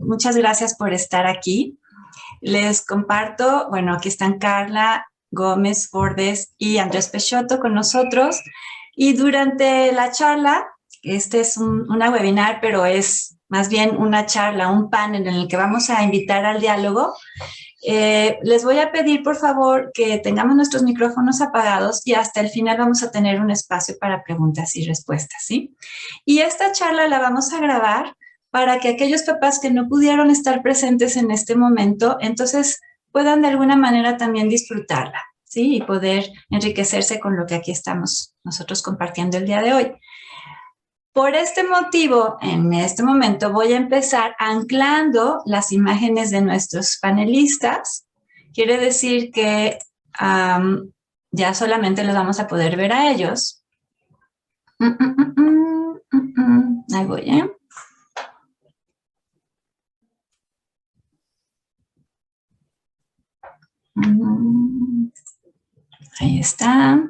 Muchas gracias por estar aquí. Les comparto, bueno, aquí están Carla Gómez Bordes y Andrés Peixoto con nosotros. Y durante la charla, este es una webinar, pero es más bien una charla, un panel en el que vamos a invitar al diálogo. Les voy a pedir, por favor, que tengamos nuestros micrófonos apagados y hasta el final vamos a tener un espacio para preguntas y respuestas, ¿sí? Y esta charla la vamos a grabar para que aquellos papás que no pudieron estar presentes en este momento, entonces puedan de alguna manera también disfrutarla, ¿sí? Y poder enriquecerse con lo que aquí estamos nosotros compartiendo el día de hoy. Por este motivo, en este momento voy a empezar anclando las imágenes de nuestros panelistas. Quiere decir que ya solamente los vamos a poder ver a ellos. Ahí voy, ¿eh? Ahí está.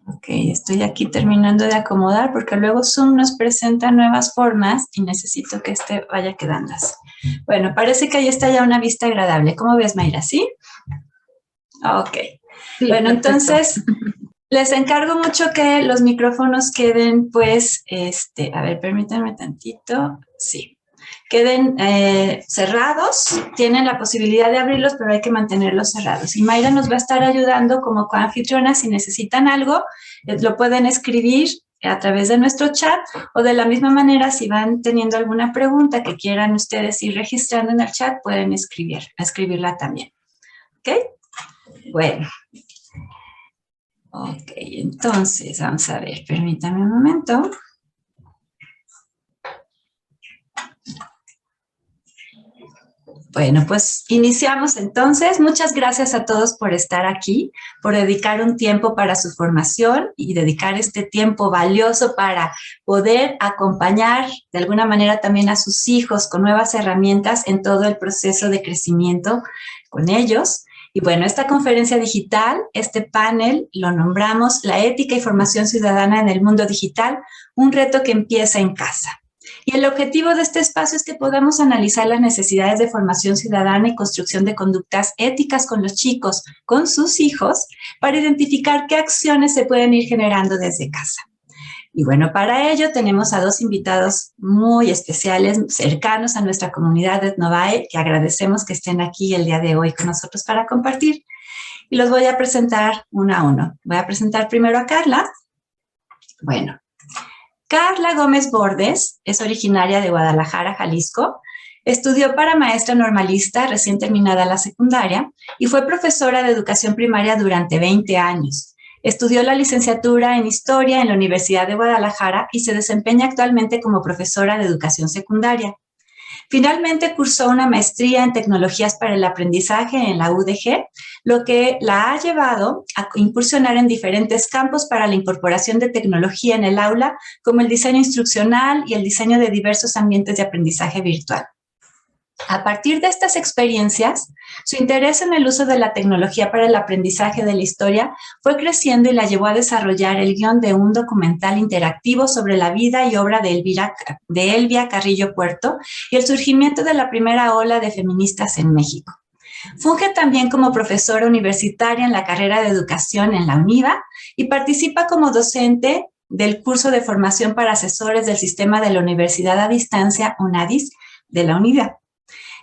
Ok, estoy aquí terminando de acomodar porque luego Zoom nos presenta nuevas formas y necesito que este vaya quedando así. Bueno, parece que ahí está ya una vista agradable. ¿Cómo ves, Mayra? ¿Sí? Ok. Sí, bueno, perfecto. Entonces, les encargo mucho que los micrófonos queden, pues, a ver, permítanme tantito. Sí. Queden cerrados, tienen la posibilidad de abrirlos, pero hay que mantenerlos cerrados. Y Mayra nos va a estar ayudando como coanfitriona. Si necesitan algo, lo pueden escribir a través de nuestro chat o de la misma manera, si van teniendo alguna pregunta que quieran ustedes ir registrando en el chat, pueden escribirla también. ¿Ok? Bueno. Ok, entonces, vamos a ver, permítame un momento. Bueno, pues iniciamos entonces. Muchas gracias a todos por estar aquí, por dedicar un tiempo para su formación y dedicar este tiempo valioso para poder acompañar de alguna manera también a sus hijos con nuevas herramientas en todo el proceso de crecimiento con ellos. Y bueno, esta conferencia digital, este panel, lo nombramos La ética y formación ciudadana en el mundo digital, un reto que empieza en casa. Y el objetivo de este espacio es que podamos analizar las necesidades de formación ciudadana y construcción de conductas éticas con los chicos, con sus hijos, para identificar qué acciones se pueden ir generando desde casa. Y bueno, para ello tenemos a dos invitados muy especiales, cercanos a nuestra comunidad de Etnovae, que agradecemos que estén aquí el día de hoy con nosotros para compartir. Y los voy a presentar uno a uno. Voy a presentar primero a Carla. Bueno, Carla Gómez Bordes es originaria de Guadalajara, Jalisco. Estudió para maestra normalista recién terminada la secundaria y fue profesora de educación primaria durante 20 años. Estudió la licenciatura en Historia en la Universidad de Guadalajara y se desempeña actualmente como profesora de educación secundaria. Finalmente cursó una maestría en tecnologías para el aprendizaje en la UDG, lo que la ha llevado a incursionar en diferentes campos para la incorporación de tecnología en el aula, como el diseño instruccional y el diseño de diversos ambientes de aprendizaje virtual. A partir de estas experiencias, su interés en el uso de la tecnología para el aprendizaje de la historia fue creciendo y la llevó a desarrollar el guión de un documental interactivo sobre la vida y obra de Elvia Carrillo Puerto y el surgimiento de la primera ola de feministas en México. Funge también como profesora universitaria en la carrera de educación en la UNIVA y participa como docente del curso de formación para asesores del sistema de la Universidad a Distancia, UNADIS, de la UNIVA.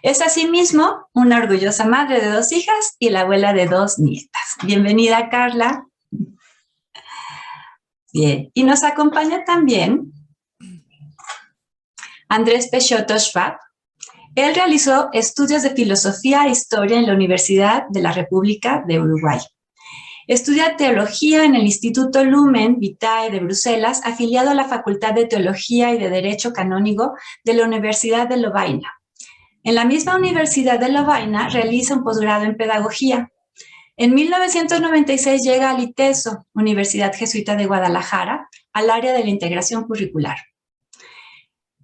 Es asimismo una orgullosa madre de 2 hijas y la abuela de 2 nietas. Bienvenida, Carla. Bien, y nos acompaña también Andrés Peixoto Schwab. Él realizó estudios de filosofía e historia en la Universidad de la República de Uruguay. Estudia teología en el Instituto Lumen Vitae de Bruselas, afiliado a la Facultad de Teología y de Derecho Canónico de la Universidad de Lovaina. En la misma Universidad de Lovaina realiza un posgrado en pedagogía. En 1996 llega al ITESO, Universidad Jesuita de Guadalajara, al área de la integración curricular.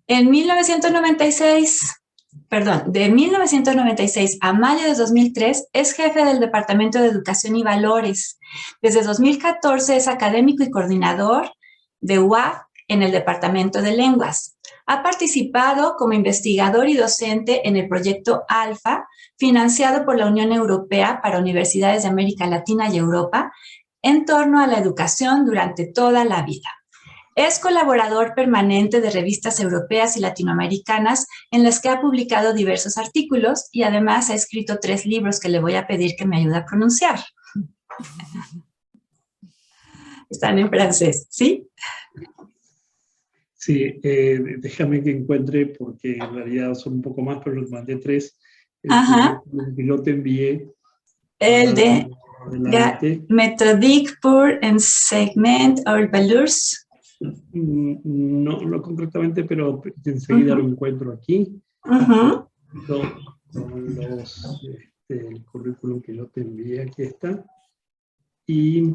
En 1996, de 1996 a mayo de 2003 es jefe del Departamento de Educación y Valores. Desde 2014 es académico y coordinador de UAC en el Departamento de Lenguas. Ha participado como investigador y docente en el proyecto ALFA, financiado por la Unión Europea para universidades de América Latina y Europa, en torno a la educación durante toda la vida. Es colaborador permanente de revistas europeas y latinoamericanas en las que ha publicado diversos artículos y además ha escrito 3 libros que le voy a pedir que me ayude a pronunciar. Están en francés, ¿sí? Sí, déjame que encuentre, porque en realidad son un poco más, pero los mandé 3. Que yo te envié. El de Méthodique pour enseignement aux valeurs. No concretamente, pero enseguida lo encuentro aquí. Con el currículum que yo te envié, aquí está. Y,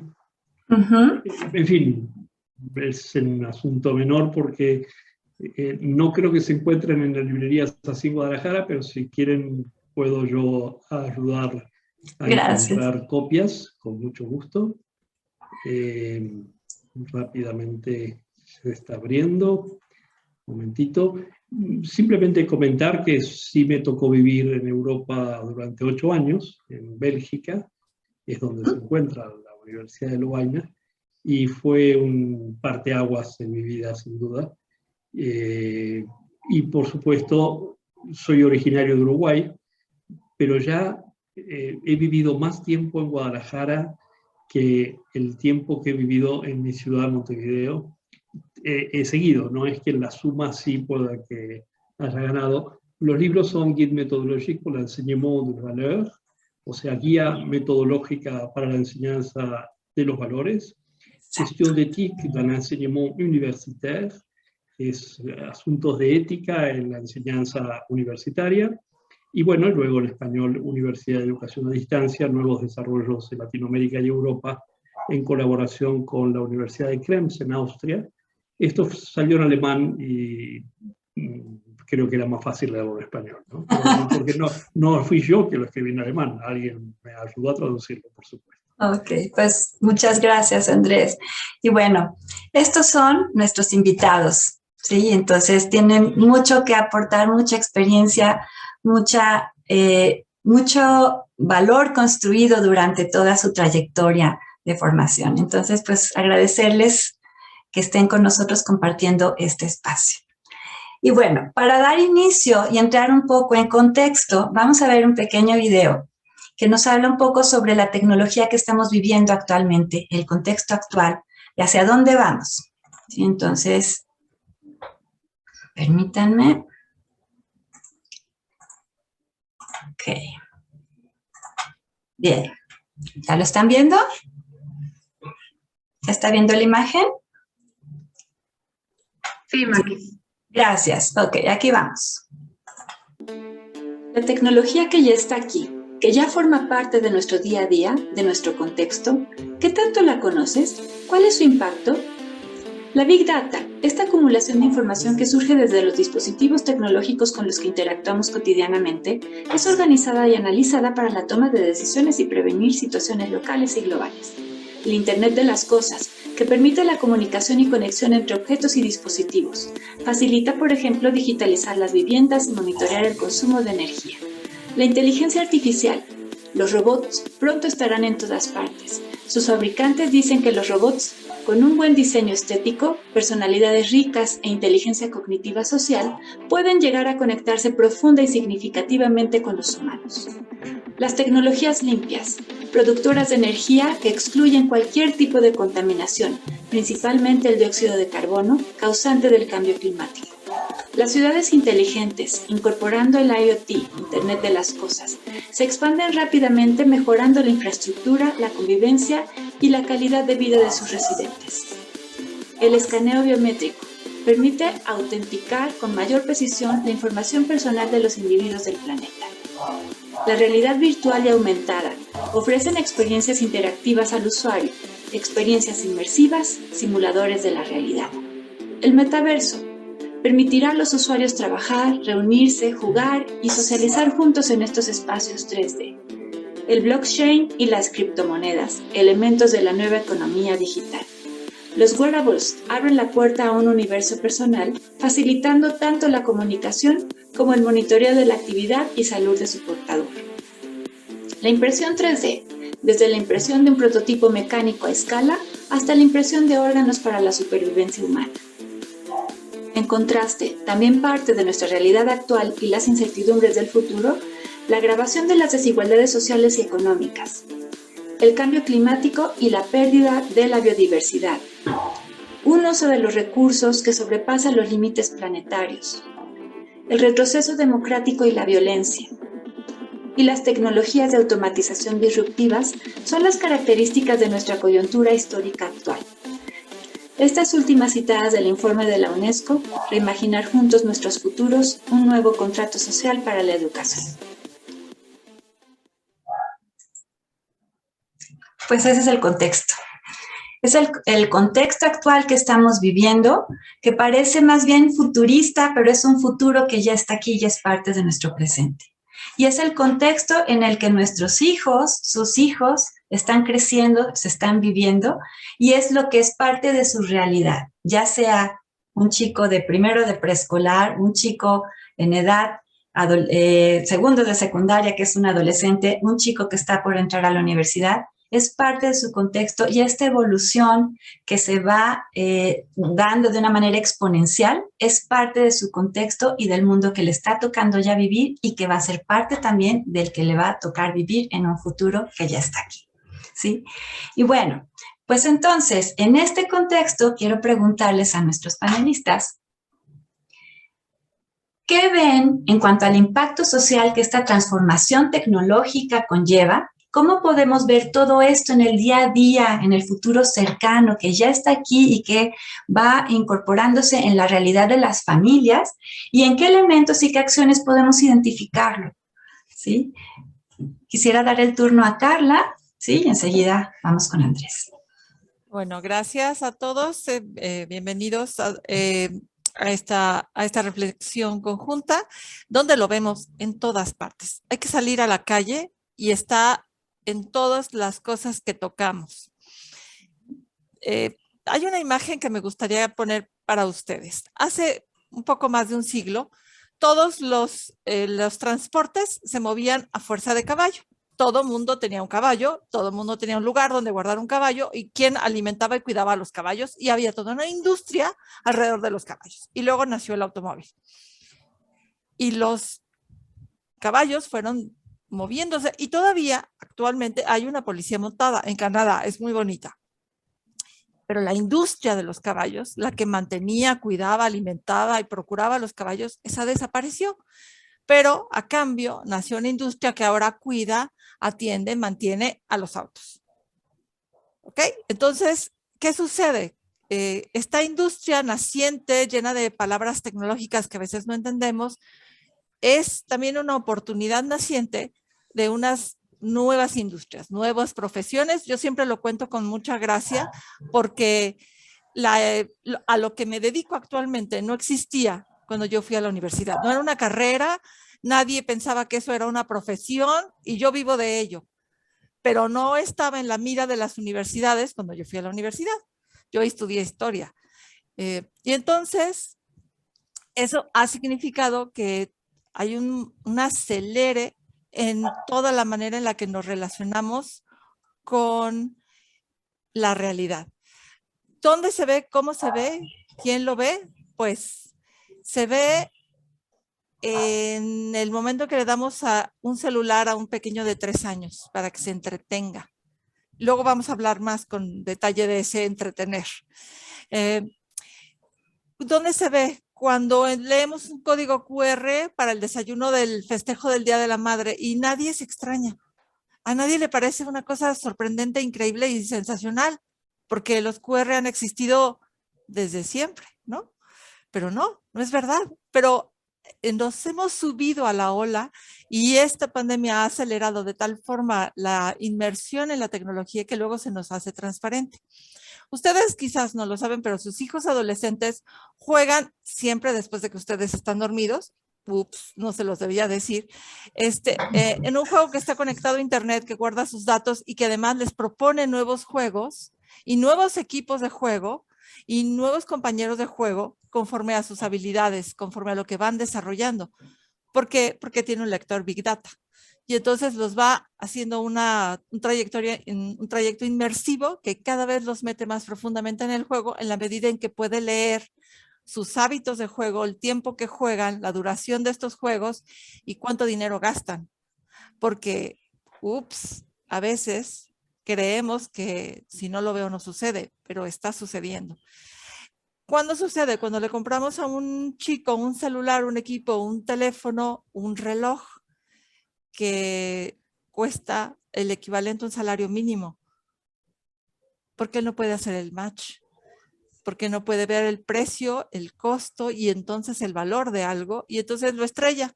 en fin, es un asunto menor porque no creo que se encuentren en las librerías así en Guadalajara, pero si quieren puedo yo ayudar a encontrar copias, con mucho gusto. Rápidamente se está abriendo. Un momentito. Simplemente comentar que sí me tocó vivir en Europa durante 8 años, en Bélgica, es donde se encuentra la Universidad de Lovaina, y fue un parteaguas en mi vida, sin duda. Y por supuesto, soy originario de Uruguay, pero ya he vivido más tiempo en Guadalajara que el tiempo que he vivido en mi ciudad, Montevideo. He seguido, no es que en la suma sí pueda que haya ganado. Los libros son Guide méthodologique pour l'enseignement des valeurs, o sea, guía metodológica para la enseñanza de los valores. Question d'éthique dans l'enseignement universitaire, es asuntos de ética en la enseñanza universitaria. Y bueno, luego en español, Universidad de Educación a Distancia, nuevos desarrollos en Latinoamérica y Europa, en colaboración con la Universidad de Krems en Austria. Esto salió en alemán y creo que era más fácil leerlo en español, ¿no? Porque no fui yo que lo escribí en alemán, alguien me ayudó a traducirlo, por supuesto. Ok, pues muchas gracias, Andrés. Y bueno, estos son nuestros invitados, ¿sí? Entonces tienen mucho que aportar, mucha experiencia, mucho valor construido durante toda su trayectoria de formación. Entonces, pues agradecerles que estén con nosotros compartiendo este espacio. Y bueno, para dar inicio y entrar un poco en contexto, vamos a ver un pequeño video que nos habla un poco sobre la tecnología que estamos viviendo actualmente, el contexto actual y hacia dónde vamos. ¿Sí? Entonces, permítanme. Ok. Bien. ¿Ya lo están viendo? ¿Ya está viendo la imagen? Sí, Maki. Gracias. Ok, aquí vamos. La tecnología que ya está aquí, que ya forma parte de nuestro día a día, de nuestro contexto, ¿qué tanto la conoces? ¿Cuál es su impacto? La Big Data, esta acumulación de información que surge desde los dispositivos tecnológicos con los que interactuamos cotidianamente, es organizada y analizada para la toma de decisiones y prevenir situaciones locales y globales. El Internet de las Cosas, que permite la comunicación y conexión entre objetos y dispositivos. Facilita, por ejemplo, digitalizar las viviendas y monitorear el consumo de energía. La inteligencia artificial. Los robots pronto estarán en todas partes. Sus fabricantes dicen que los robots, con un buen diseño estético, personalidades ricas e inteligencia cognitiva social, pueden llegar a conectarse profunda y significativamente con los humanos. Las tecnologías limpias, productoras de energía que excluyen cualquier tipo de contaminación, principalmente el dióxido de carbono, causante del cambio climático. Las ciudades inteligentes, incorporando el IoT, Internet de las Cosas, se expanden rápidamente mejorando la infraestructura, la convivencia y la calidad de vida de sus residentes. El escaneo biométrico permite autenticar con mayor precisión la información personal de los individuos del planeta. La realidad virtual y aumentada Ofrecen experiencias interactivas al usuario, experiencias inmersivas, simuladores de la realidad. El metaverso permitirá a los usuarios trabajar, reunirse, jugar y socializar juntos en estos espacios 3D. El blockchain y las criptomonedas, elementos de la nueva economía digital. Los wearables abren la puerta a un universo personal, facilitando tanto la comunicación como el monitoreo de la actividad y salud de su portador. La impresión 3D, desde la impresión de un prototipo mecánico a escala hasta la impresión de órganos para la supervivencia humana. En contraste, también parte de nuestra realidad actual y las incertidumbres del futuro, la agravación de las desigualdades sociales y económicas, el cambio climático y la pérdida de la biodiversidad, un uso de los recursos que sobrepasa los límites planetarios, el retroceso democrático y la violencia, y las tecnologías de automatización disruptivas son las características de nuestra coyuntura histórica actual. Estas últimas citadas del informe de la UNESCO, Reimaginar juntos nuestros futuros, un nuevo contrato social para la educación. Pues ese es el contexto. Es el contexto actual que estamos viviendo, que parece más bien futurista, pero es un futuro que ya está aquí y es parte de nuestro presente. Y es el contexto en el que nuestros hijos, sus hijos, están creciendo, se están viviendo, y es lo que es parte de su realidad, ya sea un chico de primero de preescolar, un chico en edad segundo de secundaria, que es un adolescente, un chico que está por entrar a la universidad, es parte de su contexto y esta evolución que se va dando de una manera exponencial es parte de su contexto y del mundo que le está tocando ya vivir y que va a ser parte también del que le va a tocar vivir en un futuro que ya está aquí, ¿sí? Y bueno, pues entonces, en este contexto quiero preguntarles a nuestros panelistas, ¿qué ven en cuanto al impacto social que esta transformación tecnológica conlleva? ¿Cómo podemos ver todo esto en el día a día, en el futuro cercano, que ya está aquí y que va incorporándose en la realidad de las familias? ¿Y en qué elementos y qué acciones podemos identificarlo? ¿Sí? Quisiera dar el turno a Carla, ¿sí? Y enseguida vamos con Andrés. Bueno, gracias a todos. Bienvenidos a esta reflexión conjunta, donde lo vemos en todas partes. Hay que salir a la calle y está en todas las cosas que tocamos. Hay una imagen que me gustaría poner para ustedes. Hace un poco más de un siglo, todos los transportes se movían a fuerza de caballo. Todo mundo tenía un caballo, todo mundo tenía un lugar donde guardar un caballo y quien alimentaba y cuidaba a los caballos, y había toda una industria alrededor de los caballos. Y luego nació el automóvil. Y los caballos fueron moviéndose y todavía actualmente hay una policía montada en Canadá, es muy bonita. Pero la industria de los caballos, la que mantenía, cuidaba, alimentaba y procuraba a los caballos, esa desapareció. Pero a cambio nació una industria que ahora cuida, atiende, mantiene a los autos. ¿Ok? Entonces, ¿qué sucede? Esta industria naciente, llena de palabras tecnológicas que a veces no entendemos, es también una oportunidad naciente de unas nuevas industrias, nuevas profesiones. Yo siempre lo cuento con mucha gracia porque a lo que me dedico actualmente no existía cuando yo fui a la universidad. No era una carrera, nadie pensaba que eso era una profesión y yo vivo de ello. Pero no estaba en la mira de las universidades cuando yo fui a la universidad. Yo estudié historia. Y entonces, eso ha significado que hay un acelere en toda la manera en la que nos relacionamos con la realidad. ¿Dónde se ve? ¿Cómo se ve? ¿Quién lo ve? Pues se ve en el momento que le damos a un celular a un pequeño de 3 años para que se entretenga. Luego vamos a hablar más con detalle de ese entretener. ¿Dónde se ve? Cuando leemos un código QR para el desayuno del festejo del Día de la Madre y nadie se extraña. A nadie le parece una cosa sorprendente, increíble y sensacional, porque los QR han existido desde siempre, ¿no? Pero no es verdad. Pero nos hemos subido a la ola y esta pandemia ha acelerado de tal forma la inmersión en la tecnología que luego se nos hace transparente. Ustedes quizás no lo saben, pero sus hijos adolescentes juegan siempre después de que ustedes están dormidos. Ups, no se los debía decir, en un juego que está conectado a internet, que guarda sus datos y que además les propone nuevos juegos y nuevos equipos de juego y nuevos compañeros de juego conforme a sus habilidades, conforme a lo que van desarrollando. ¿Por qué? Porque tiene un lector Big Data. Y entonces los va haciendo un trayecto inmersivo que cada vez los mete más profundamente en el juego en la medida en que puede leer sus hábitos de juego, el tiempo que juegan, la duración de estos juegos y cuánto dinero gastan. Porque, ups, a veces creemos que si no lo veo no sucede, pero está sucediendo. ¿Cuándo sucede? Cuando le compramos a un chico un celular, un equipo, un teléfono, un reloj que cuesta el equivalente a un salario mínimo. Porque él no puede hacer el match. Porque no puede ver el precio, el costo y entonces el valor de algo y entonces lo estrella.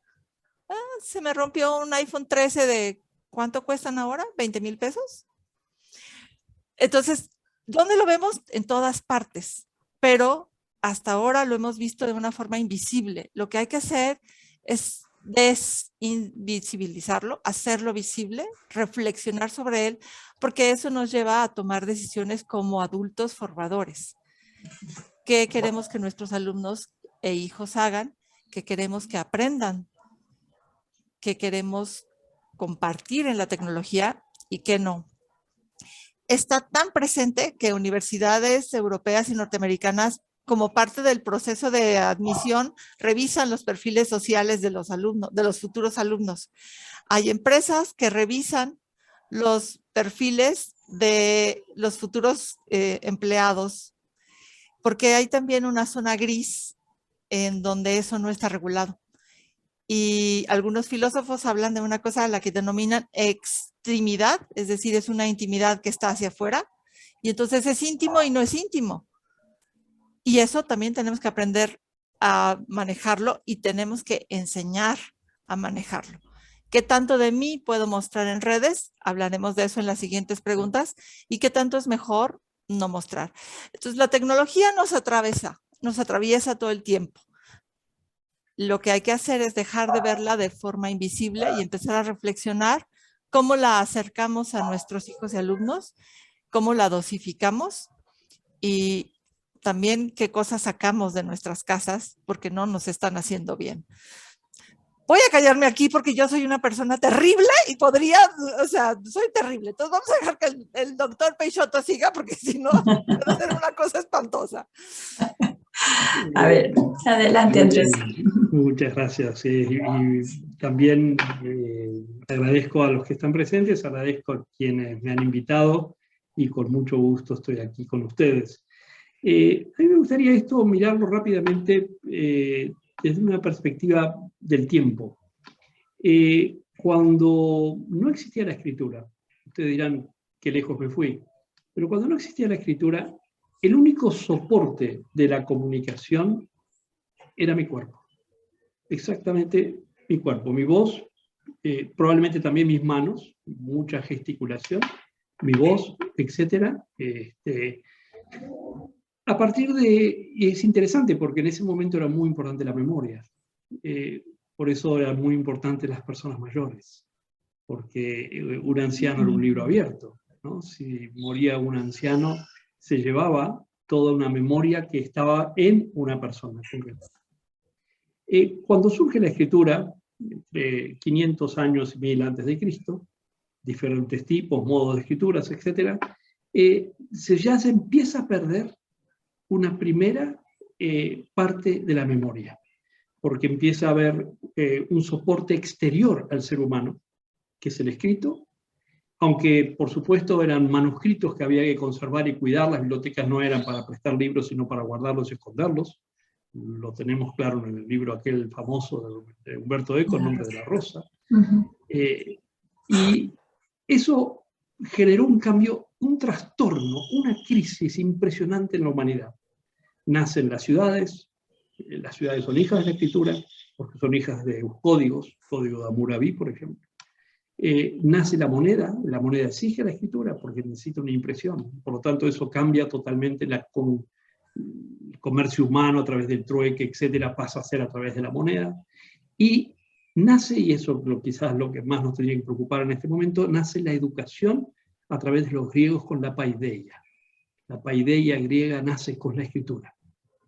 Se me rompió un iPhone 13 de, ¿cuánto cuestan ahora? ¿20,000 pesos? Entonces, ¿dónde lo vemos? En todas partes, pero hasta ahora lo hemos visto de una forma invisible. Lo que hay que hacer es desinvisibilizarlo, hacerlo visible, reflexionar sobre él, porque eso nos lleva a tomar decisiones como adultos formadores. ¿Qué queremos que nuestros alumnos e hijos hagan? ¿Qué queremos que aprendan? ¿Qué queremos compartir en la tecnología y qué no? Está tan presente que universidades europeas y norteamericanas, como parte del proceso de admisión, revisan los perfiles sociales de los alumnos, de los futuros alumnos. Hay empresas que revisan los perfiles de los futuros empleados, porque hay también una zona gris en donde eso no está regulado. Y algunos filósofos hablan de una cosa a la que denominan extrimidad, es decir, es una intimidad que está hacia afuera, y entonces es íntimo y no es íntimo. Y eso también tenemos que aprender a manejarlo y tenemos que enseñar a manejarlo. ¿Qué tanto de mí puedo mostrar en redes? Hablaremos de eso en las siguientes preguntas. ¿Y qué tanto es mejor no mostrar? Entonces, la tecnología nos atraviesa todo el tiempo. Lo que hay que hacer es dejar de verla de forma invisible y empezar a reflexionar cómo la acercamos a nuestros hijos y alumnos, cómo la dosificamos y también qué cosas sacamos de nuestras casas porque no nos están haciendo bien. Voy a callarme aquí porque yo soy una persona terrible y podría, o sea, soy terrible. Entonces vamos a dejar que el doctor Peixoto siga porque si no, puede ser una cosa espantosa. A ver, adelante, Andrés. Muchas gracias. Y también agradezco a los que están presentes, agradezco a quienes me han invitado y con mucho gusto estoy aquí con ustedes. A mí me gustaría esto mirarlo rápidamente desde una perspectiva del tiempo. Cuando no existía la escritura, ustedes dirán qué lejos me fui, pero cuando no existía la escritura, el único soporte de la comunicación era mi cuerpo. Exactamente mi cuerpo, mi voz, probablemente también mis manos, mucha gesticulación, mi voz, etc. A partir de, es interesante porque en ese momento era muy importante la memoria. Por eso eran muy importantes las personas mayores, porque un anciano era un libro abierto, ¿no? Si moría un anciano, se llevaba toda una memoria que estaba en una persona concreta. Cuando surge la escritura, 500 años y 1000 antes de Cristo, diferentes tipos, modos de escrituras, etc., ya se empieza a perder una primera parte de la memoria, porque empieza a haber un soporte exterior al ser humano, que es el escrito, aunque por supuesto eran manuscritos que había que conservar y cuidar, las bibliotecas no eran para prestar libros, sino para guardarlos y esconderlos. Lo tenemos claro en el libro aquel famoso de Humberto Eco, El nombre de la rosa. Y eso generó un cambio, un trastorno, una crisis impresionante en la humanidad. Nacen las ciudades, las ciudades son hijas de la escritura, porque son hijas de códigos, código de Hammurabi, por ejemplo. Nace la moneda exige la escritura, porque necesita una impresión. Por lo tanto, eso cambia totalmente el comercio humano a través del trueque, etcétera, pasa a ser a través de la moneda. Y nace, y eso quizás lo que más nos tendría que preocupar en este momento, nace la educación a través de los griegos con la paideia. La paideia griega nace con la escritura.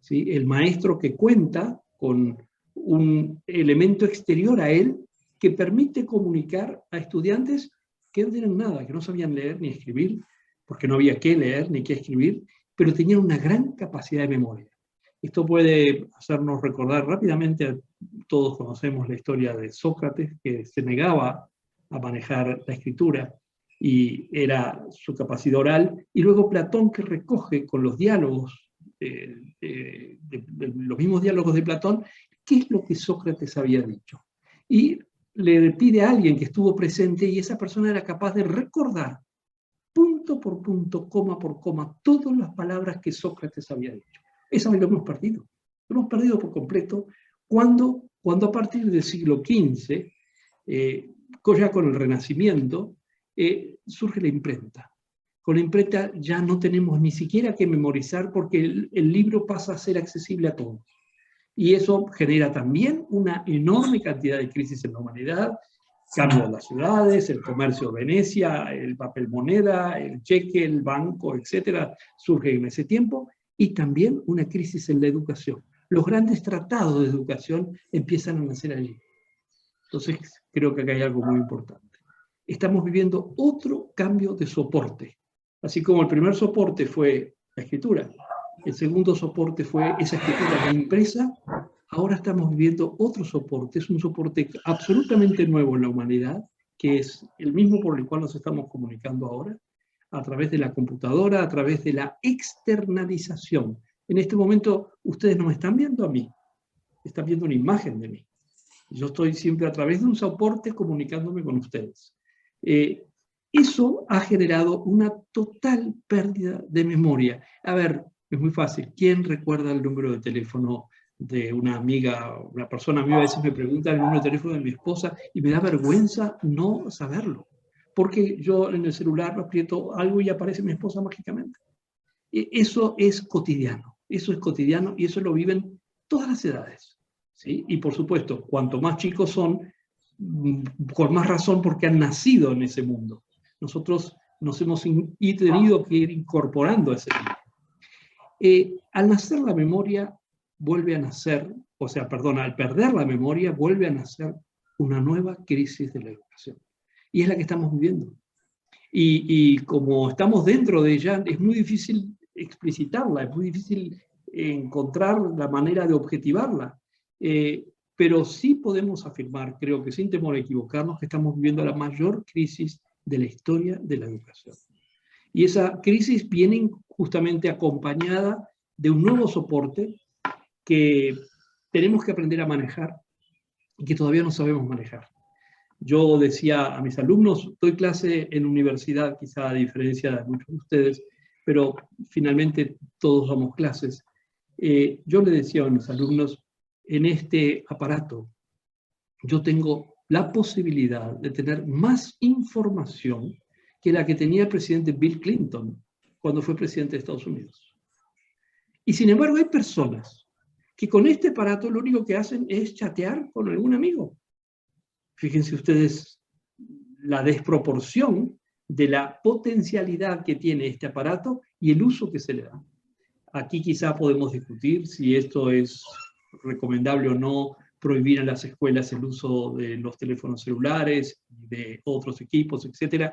¿Sí? El maestro que cuenta con un elemento exterior a él que permite comunicar a estudiantes que no tenían nada, que no sabían leer ni escribir, porque no había qué leer ni qué escribir, pero tenían una gran capacidad de memoria. Esto puede hacernos recordar rápidamente, todos conocemos la historia de Sócrates, que se negaba a manejar la escritura, y era su capacidad oral, y luego Platón, que recoge con los diálogos, los mismos diálogos de Platón, qué es lo que Sócrates había dicho. Y le pide a alguien que estuvo presente, y esa persona era capaz de recordar, punto por punto, coma por coma, todas las palabras que Sócrates había dicho. Eso lo hemos perdido. Lo hemos perdido por completo cuando a partir del siglo XV, ya con el Renacimiento, surge la imprenta. Con la imprenta ya no tenemos ni siquiera que memorizar, porque el libro pasa a ser accesible a todos. Y eso genera también una enorme cantidad de crisis en la humanidad, cambio de las ciudades, el comercio de Venecia, el papel moneda, el cheque, el banco, etcétera, surge en ese tiempo, y también una crisis en la educación. Los grandes tratados de educación empiezan a nacer allí. Entonces, creo que acá hay algo muy importante. Estamos viviendo otro cambio de soporte. Así como el primer soporte fue la escritura, el segundo soporte fue esa escritura impresa, ahora estamos viviendo otro soporte. Es un soporte absolutamente nuevo en la humanidad, que es el mismo por el cual nos estamos comunicando ahora, a través de la computadora, a través de la externalización. En este momento, ustedes no me están viendo a mí, están viendo una imagen de mí. Yo estoy siempre a través de un soporte comunicándome con ustedes. Eso ha generado una total pérdida de memoria. A ver, es muy fácil. ¿Quién recuerda el número de teléfono de una amiga, una persona? A mí a veces me pregunta el número de teléfono de mi esposa y me da vergüenza no saberlo. Porque yo en el celular aprieto algo y aparece mi esposa mágicamente. Eso es cotidiano. Eso es cotidiano y eso lo viven todas las edades. ¿Sí? Y por supuesto, cuanto más chicos son, con más razón porque han nacido en ese mundo. Nosotros nos hemos tenido que ir incorporando a ese mundo. Al nacer la memoria, vuelve a nacer, al perder la memoria, vuelve a nacer una nueva crisis de la educación. Y es la que estamos viviendo. Y como estamos dentro de ella, es muy difícil explicitarla, es muy difícil encontrar la manera de objetivarla. Pero sí podemos afirmar, creo que sin temor a equivocarnos, que estamos viviendo la mayor crisis de la historia de la educación. Y esa crisis viene justamente acompañada de un nuevo soporte que tenemos que aprender a manejar y que todavía no sabemos manejar. Yo decía a mis alumnos, doy clase en universidad, quizá a diferencia de muchos de ustedes, pero finalmente todos damos clases. Yo le decía a mis alumnos, en este aparato yo tengo la posibilidad de tener más información que la que tenía el presidente Bill Clinton cuando fue presidente de Estados Unidos. Y sin embargo hay personas que con este aparato lo único que hacen es chatear con algún amigo. Fíjense ustedes la desproporción de la potencialidad que tiene este aparato y el uso que se le da. Aquí quizá podemos discutir si esto es recomendable o no prohibir en las escuelas el uso de los teléfonos celulares, de otros equipos, etc.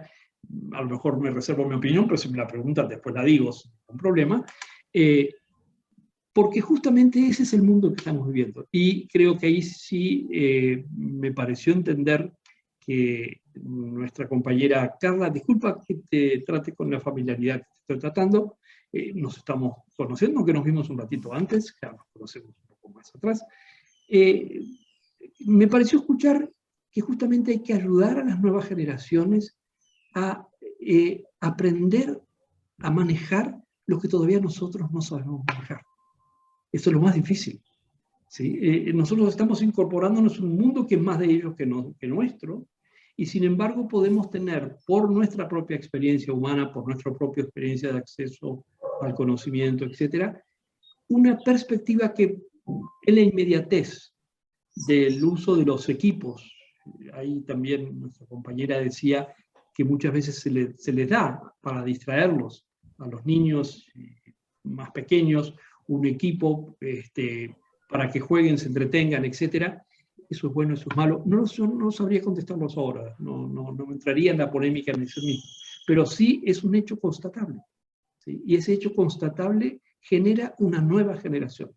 A lo mejor me reservo mi opinión, pero si me la preguntan después la digo sin ningún problema. Porque justamente ese es el mundo que estamos viviendo. Y creo que ahí sí me pareció entender que nuestra compañera Carla, disculpa que te trate con la familiaridad que te estoy tratando, nos estamos conociendo, aunque nos vimos un ratito antes, ya nos conocemos un poco más atrás. Me pareció escuchar que justamente hay que ayudar a las nuevas generaciones a aprender a manejar lo que todavía nosotros no sabemos manejar. Esto es lo más difícil. ¿sí? Nosotros estamos incorporándonos a un mundo que es más de ellos que nuestro, y sin embargo podemos tener, por nuestra propia experiencia humana, por nuestra propia experiencia de acceso al conocimiento, etcétera, una perspectiva que en la inmediatez del uso de los equipos, ahí también nuestra compañera decía que muchas veces se les da para distraerlos a los niños más pequeños un equipo para que jueguen, se entretengan, etcétera. Eso es bueno, eso es malo. No sabría contestarlos ahora, no entraría en la polémica en eso mismo, pero sí es un hecho constatable, ¿sí? Y ese hecho constatable genera una nueva generación.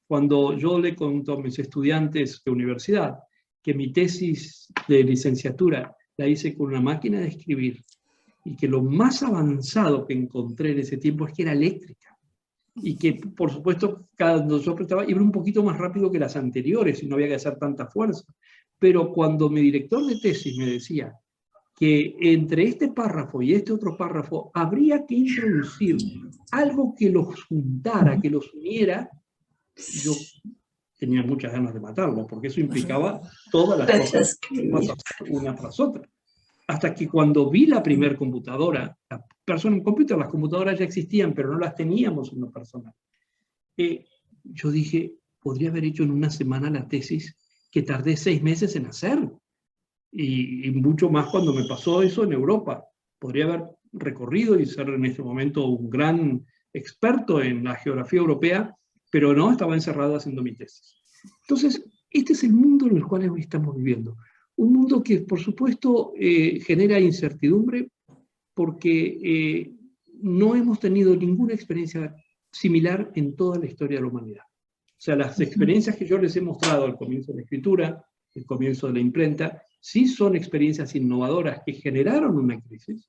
Cuando yo le conto a mis estudiantes de universidad que mi tesis de licenciatura la hice con una máquina de escribir y que lo más avanzado que encontré en ese tiempo es que era eléctrica y que, por supuesto, cuando yo apretaba iba un poquito más rápido que las anteriores y no había que hacer tanta fuerza. Pero cuando mi director de tesis me decía que entre este párrafo y este otro párrafo habría que introducir algo que los juntara, que los uniera, yo tenía muchas ganas de matarlo, porque eso implicaba todas las cosas una tras otra. Hasta que cuando vi la primer computadora, la persona en computer, las computadoras ya existían, pero no las teníamos en lo personal. Yo dije, podría haber hecho en una semana la tesis que tardé 6 meses en hacer. Y mucho más cuando me pasó eso en Europa. Podría haber recorrido y ser en este momento un gran experto en la geografía europea, pero no, estaba encerrado haciendo mi tesis. Entonces, este es el mundo en el cual hoy estamos viviendo. Un mundo que, por supuesto, genera incertidumbre porque no hemos tenido ninguna experiencia similar en toda la historia de la humanidad. O sea, las experiencias que yo les he mostrado al comienzo de la escritura, el comienzo de la imprenta, sí son experiencias innovadoras que generaron una crisis,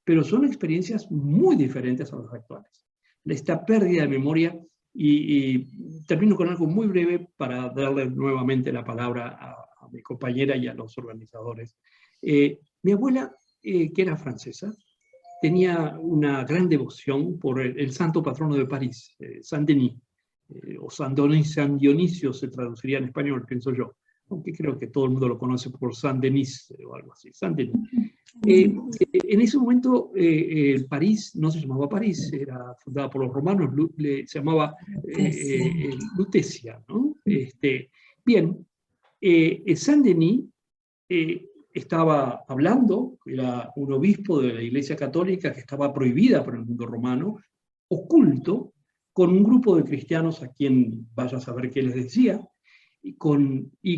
pero son experiencias muy diferentes a las actuales. Esta pérdida de memoria, y termino con algo muy breve para darle nuevamente la palabra a mi compañera y a los organizadores. Mi abuela, que era francesa, tenía una gran devoción por el santo patrono de París, Saint-Denis, o San Dionisio se traduciría en español, pienso yo, aunque creo que todo el mundo lo conoce por Saint-Denis o algo así, Saint-Denis. En ese momento París no se llamaba París, era fundada por los romanos, se llamaba Lutecia, ¿no? Bien, Saint-Denis estaba hablando, era un obispo de la Iglesia Católica que estaba prohibida por el mundo romano, oculto, con un grupo de cristianos a quien vaya a saber qué les decía, y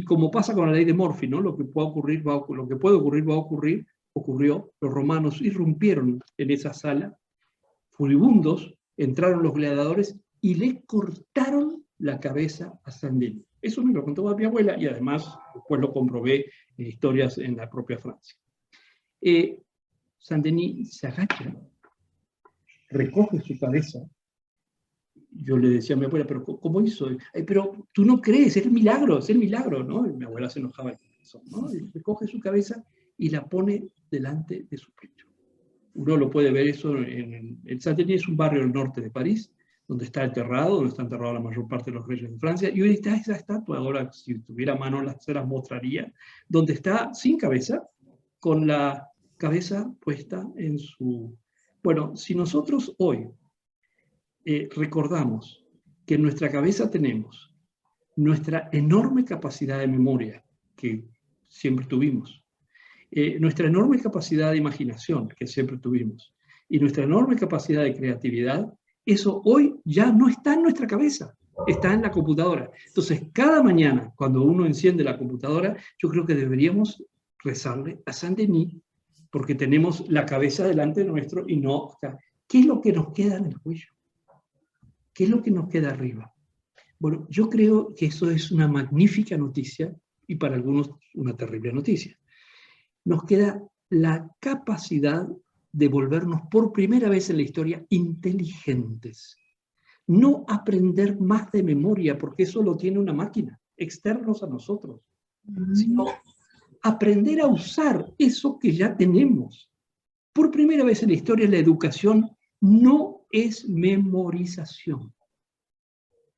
como pasa con la ley de Murphy, ¿no? Lo que puede ocurrir va a ocurrir, ocurrió. Los romanos irrumpieron en esa sala, furibundos, entraron los gladiadores y le cortaron la cabeza a Saint-Denis. Eso me lo contó mi abuela y además después lo comprobé en historias en la propia Francia. Saint-Denis se agacha, recoge su cabeza. Yo le decía a mi abuela, pero ¿cómo hizo? Pero tú no crees, es el milagro, ¿no? Y mi abuela se enojaba con eso, ¿no? Y recoge su cabeza y la pone delante de su pecho. Uno lo puede ver eso en el Saint-Denis, es un barrio al norte de París, donde está enterrado, donde está enterrada la mayor parte de los reyes de Francia, y hoy está esa estatua, ahora si tuviera mano se las mostraría, donde está sin cabeza, con la cabeza puesta en su... Bueno, si nosotros hoy recordamos que en nuestra cabeza tenemos nuestra enorme capacidad de memoria, que siempre tuvimos, nuestra enorme capacidad de imaginación, que siempre tuvimos, y nuestra enorme capacidad de creatividad, eso hoy ya no está en nuestra cabeza, está en la computadora. Entonces, cada mañana, cuando uno enciende la computadora, yo creo que deberíamos rezarle a Saint-Denis, porque tenemos la cabeza delante nuestro y no acá. ¿Qué es lo que nos queda en el cuello? ¿Qué es lo que nos queda arriba? Bueno, yo creo que eso es una magnífica noticia y para algunos una terrible noticia. Nos queda la capacidad de volvernos por primera vez en la historia inteligentes. No aprender más de memoria, porque eso lo tiene una máquina, externos a nosotros, sino aprender a usar eso que ya tenemos. Por primera vez en la historia la educación no es memorización.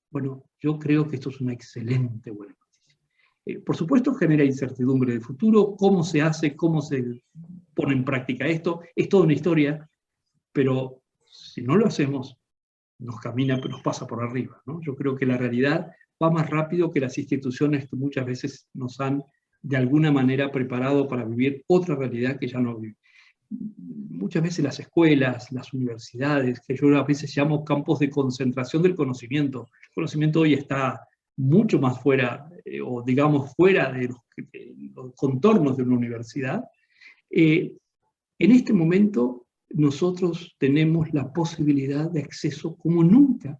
Bueno, yo creo que esto es una excelente buena noticia. Por supuesto genera incertidumbre de futuro, cómo se hace, cómo se pone en práctica esto, es toda una historia, pero si no lo hacemos, nos pasa por arriba, ¿no? Yo creo que la realidad va más rápido que las instituciones que muchas veces nos han de alguna manera preparado para vivir otra realidad que ya no vivimos. Muchas veces las escuelas, las universidades, que yo a veces llamo campos de concentración del conocimiento. El conocimiento hoy está mucho más fuera, o digamos fuera de los contornos de una universidad. En este momento nosotros tenemos la posibilidad de acceso como nunca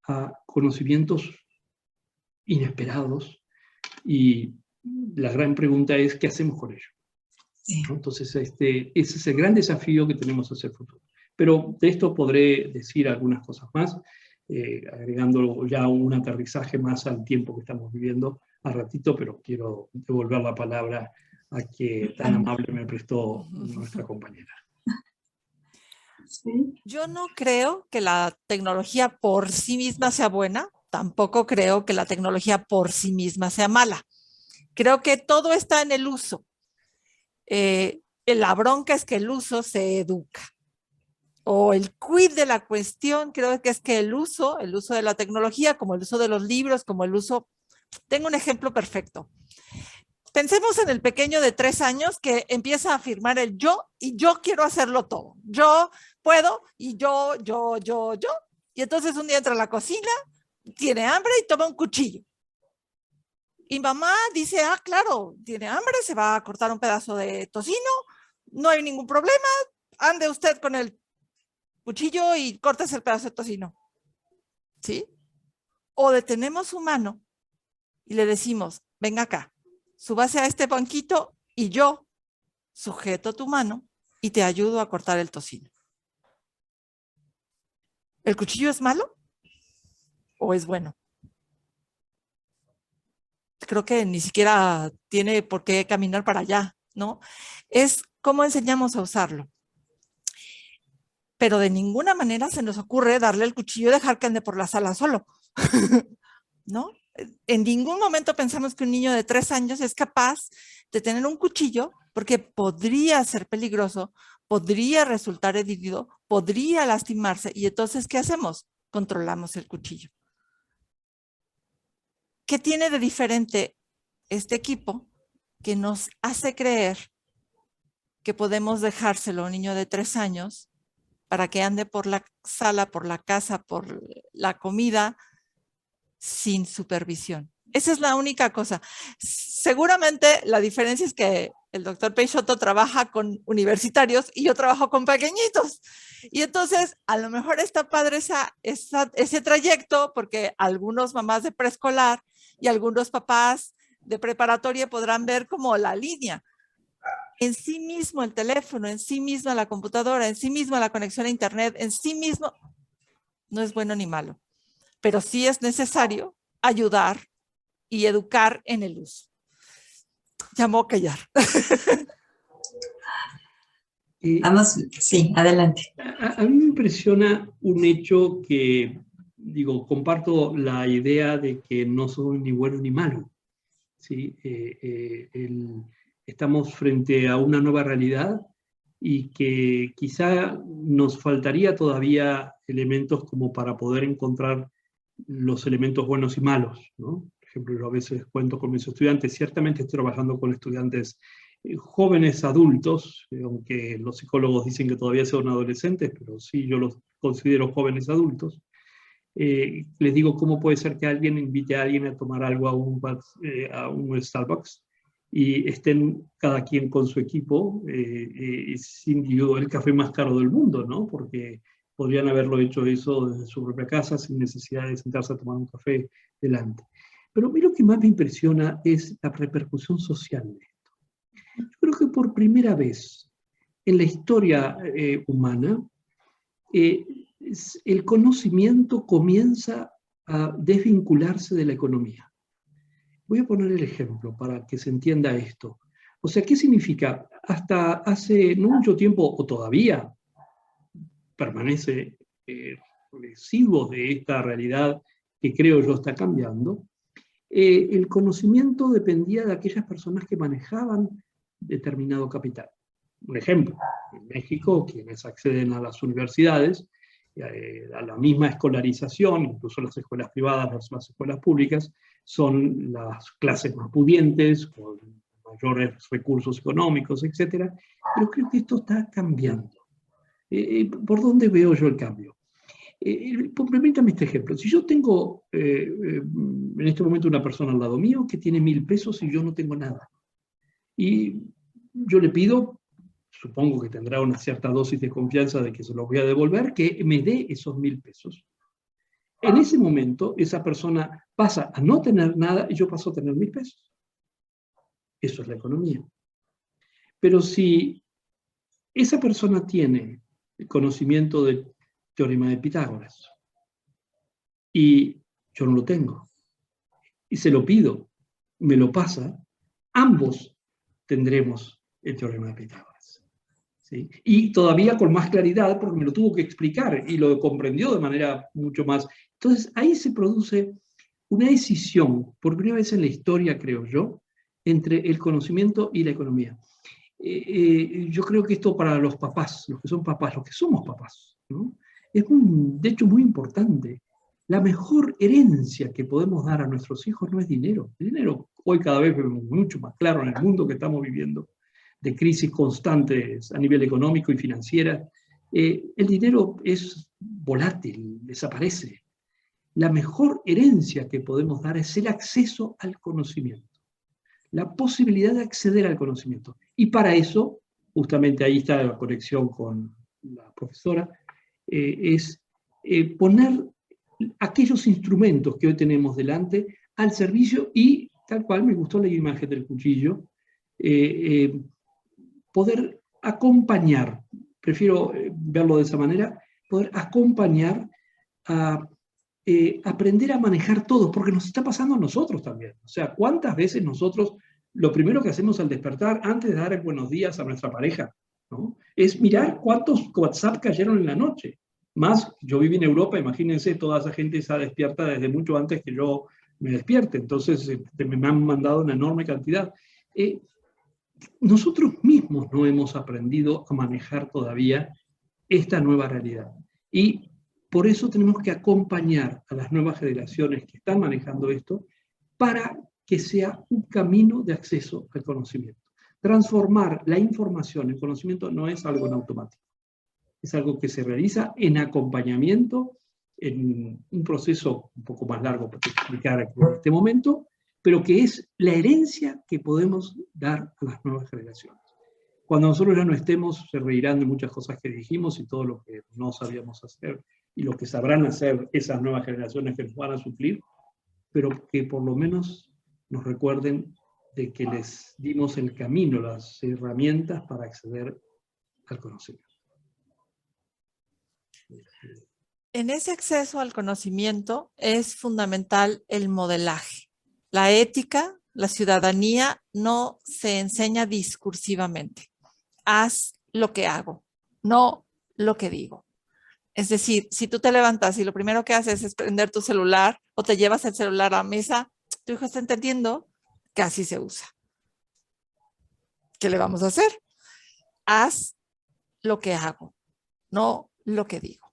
a conocimientos inesperados, y la gran pregunta es, ¿qué hacemos con ello? Sí. Entonces, ese es el gran desafío que tenemos hacia el futuro. Pero de esto podré decir algunas cosas más, agregando ya un aterrizaje más al tiempo que estamos viviendo al ratito, pero quiero devolver la palabra a que tan amable me prestó nuestra compañera. Sí. Yo no creo que la tecnología por sí misma sea buena, tampoco creo que la tecnología por sí misma sea mala. Creo que todo está en el uso. La bronca es que el uso se educa. O el quid de la cuestión creo que es que el uso de la tecnología, como el uso de los libros, como el uso... Tengo un ejemplo perfecto. Pensemos en el pequeño de 3 años que empieza a afirmar el yo, y yo quiero hacerlo todo. Yo puedo, y yo. Y entonces un día entra a la cocina, tiene hambre y toma un cuchillo. Y mamá dice, claro, tiene hambre, se va a cortar un pedazo de tocino, no hay ningún problema, ande usted con el cuchillo y córtese el pedazo de tocino. ¿Sí? O detenemos su mano y le decimos, venga acá, súbase a este banquito y yo sujeto tu mano y te ayudo a cortar el tocino. ¿El cuchillo es malo o es bueno? Creo que ni siquiera tiene por qué caminar para allá, ¿no? Es cómo enseñamos a usarlo. Pero de ninguna manera se nos ocurre darle el cuchillo y dejar que ande por la sala solo, ¿no? En ningún momento pensamos que un niño de 3 años es capaz de tener un cuchillo porque podría ser peligroso, podría resultar herido, podría lastimarse, y entonces, ¿qué hacemos? Controlamos el cuchillo. ¿Qué tiene de diferente este equipo que nos hace creer que podemos dejárselo a un niño de 3 años para que ande por la sala, por la casa, por la comida, sin supervisión? Esa es la única cosa. Seguramente la diferencia es que el doctor Peixoto trabaja con universitarios y yo trabajo con pequeñitos. Y entonces, a lo mejor está padre ese trayecto, porque algunos mamás de preescolar y algunos papás de preparatoria podrán ver como la línea. En sí mismo el teléfono, en sí misma la computadora, en sí misma la conexión a internet, en sí mismo no es bueno ni malo, pero sí es necesario ayudar y educar en el uso. Llamó a callar. Vamos, sí, adelante. A mí me impresiona un hecho que, digo, comparto la idea de que no son ni bueno ni malo. ¿Sí? Estamos frente a una nueva realidad y que quizá nos faltaría todavía elementos como para poder encontrar los elementos buenos y malos, ¿no? Por ejemplo, yo a veces cuento con mis estudiantes, ciertamente estoy trabajando con estudiantes jóvenes adultos, aunque los psicólogos dicen que todavía son adolescentes, pero sí yo los considero jóvenes adultos. Les digo, ¿cómo puede ser que alguien invite a alguien a tomar algo a un Starbucks y estén cada quien con su equipo, sin el café más caro del mundo, ¿no? Porque podrían haberlo hecho eso desde su propia casa sin necesidad de sentarse a tomar un café delante. Pero a mí lo que más me impresiona es la repercusión social de esto. Yo creo que por primera vez en la historia humana, el conocimiento comienza a desvincularse de la economía. Voy a poner el ejemplo para que se entienda esto. O sea, ¿qué significa? Hasta hace no mucho tiempo, o todavía permanece residuos de esta realidad que creo yo está cambiando, el conocimiento dependía de aquellas personas que manejaban determinado capital. Un ejemplo, en México, quienes acceden a las universidades, a la misma escolarización, incluso las escuelas privadas, las escuelas públicas, son las clases más pudientes, con mayores recursos económicos, etc. Pero creo que esto está cambiando. ¿Por dónde veo yo el cambio? Permítame este ejemplo. Si yo tengo en este momento una persona al lado mío que tiene 1.000 pesos y yo no tengo nada, y yo le pido, supongo que tendrá una cierta dosis de confianza de que se los voy a devolver, que me dé esos 1.000 pesos. En ese momento, esa persona pasa a no tener nada y yo paso a tener 1.000 pesos. Eso es la economía. Pero si esa persona tiene el conocimiento del teorema de Pitágoras y yo no lo tengo, y se lo pido, me lo pasa, ambos tendremos el teorema de Pitágoras. ¿Sí? Y todavía con más claridad, porque me lo tuvo que explicar y lo comprendió de manera mucho más. Entonces, ahí se produce una decisión, por primera vez en la historia, creo yo, entre el conocimiento y la economía. Yo creo que esto para los papás, los que son papás, los que somos papás, ¿no? Es de hecho muy importante. La mejor herencia que podemos dar a nuestros hijos no es dinero. El dinero hoy cada vez vemos mucho más claro en el mundo que estamos viviendo, de crisis constantes a nivel económico y financiera. El dinero es volátil, desaparece. La mejor herencia que podemos dar es el acceso al conocimiento, la posibilidad de acceder al conocimiento. Y para eso, justamente ahí está la conexión con la profesora, es poner aquellos instrumentos que hoy tenemos delante al servicio y, tal cual, me gustó la imagen del cuchillo, poder acompañar, prefiero verlo de esa manera, poder acompañar a aprender a manejar todo, porque nos está pasando a nosotros también. O sea, ¿cuántas veces nosotros lo primero que hacemos al despertar, antes de dar el buenos días a nuestra pareja, ¿no?, es mirar cuántos WhatsApp cayeron en la noche? Más, yo viví en Europa, imagínense, toda esa gente está despierta desde mucho antes que yo me despierte, entonces me han mandado una enorme cantidad. Nosotros mismos no hemos aprendido a manejar todavía esta nueva realidad. Y por eso tenemos que acompañar a las nuevas generaciones que están manejando esto para que sea un camino de acceso al conocimiento. Transformar la información en conocimiento no es algo en automático. Es algo que se realiza en acompañamiento, en un proceso un poco más largo para explicar en este momento, pero que es la herencia que podemos dar a las nuevas generaciones. Cuando nosotros ya no estemos, se reirán de muchas cosas que dijimos y todo lo que no sabíamos hacer y lo que sabrán hacer esas nuevas generaciones que nos van a suplir, pero que por lo menos nos recuerden de que les dimos el camino, las herramientas para acceder al conocimiento. En ese acceso al conocimiento es fundamental el modelaje. La ética, la ciudadanía no se enseña discursivamente. Haz lo que hago, no lo que digo. Es decir, si tú te levantas y lo primero que haces es prender tu celular o te llevas el celular a la mesa, tu hijo está entendiendo que así se usa. ¿Qué le vamos a hacer? Haz lo que hago, no lo que digo.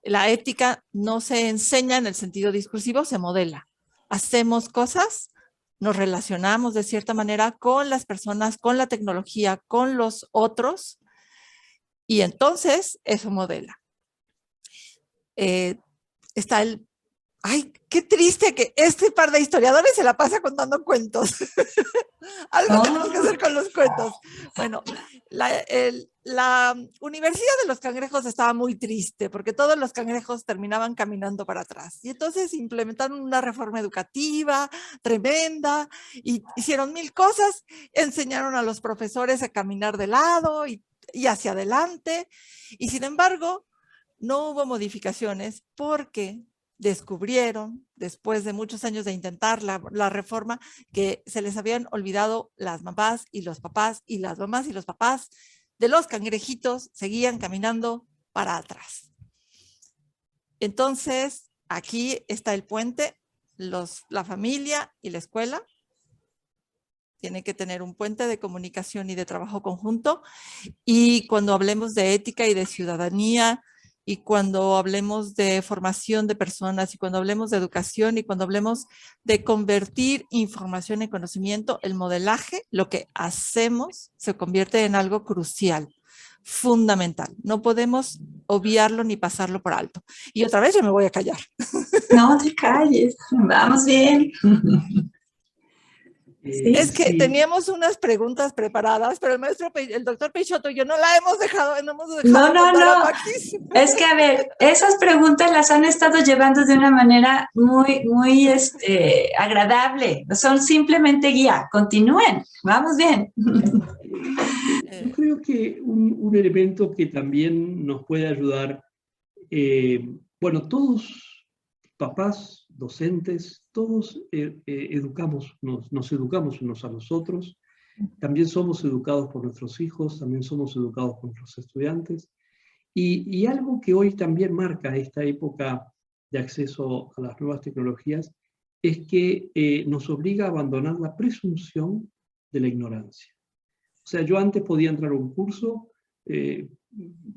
La ética no se enseña en el sentido discursivo, se modela. Hacemos cosas, nos relacionamos de cierta manera con las personas, con la tecnología, con los otros, y entonces eso modela. Está el... ¡Ay, qué triste que este par de historiadores se la pasa contando cuentos! Algo tenemos que hacer con los cuentos. Bueno, la Universidad de los Cangrejos estaba muy triste porque todos los cangrejos terminaban caminando para atrás. Y entonces implementaron una reforma educativa tremenda y hicieron 1000 cosas. Enseñaron a los profesores a caminar de lado y hacia adelante. Y sin embargo, no hubo modificaciones porque descubrieron, después de muchos años de intentar la reforma, que se les habían olvidado las mamás y los papás, y las mamás y los papás de los cangrejitos seguían caminando para atrás. Entonces, aquí está el puente, la familia y la escuela. Tiene que tener un puente de comunicación y de trabajo conjunto. Y cuando hablemos de ética y de ciudadanía, y cuando hablemos de formación de personas, y cuando hablemos de educación, y cuando hablemos de convertir información en conocimiento, el modelaje, lo que hacemos, se convierte en algo crucial, fundamental. No podemos obviarlo ni pasarlo por alto. Y otra vez yo me voy a callar. No te calles, vamos bien. Sí, es que teníamos unas preguntas preparadas, pero el doctor Peixoto y yo no la hemos dejado. No. Es que, a ver, esas preguntas las han estado llevando de una manera muy agradable. Son simplemente guía. Continúen, vamos bien. Yo creo que un elemento que también nos puede ayudar, bueno, todos, papás, docentes, todos nos educamos unos a los otros, también somos educados por nuestros hijos, también somos educados por nuestros estudiantes, y algo que hoy también marca esta época de acceso a las nuevas tecnologías es que nos obliga a abandonar la presunción de la ignorancia. O sea, yo antes podía entrar a un curso,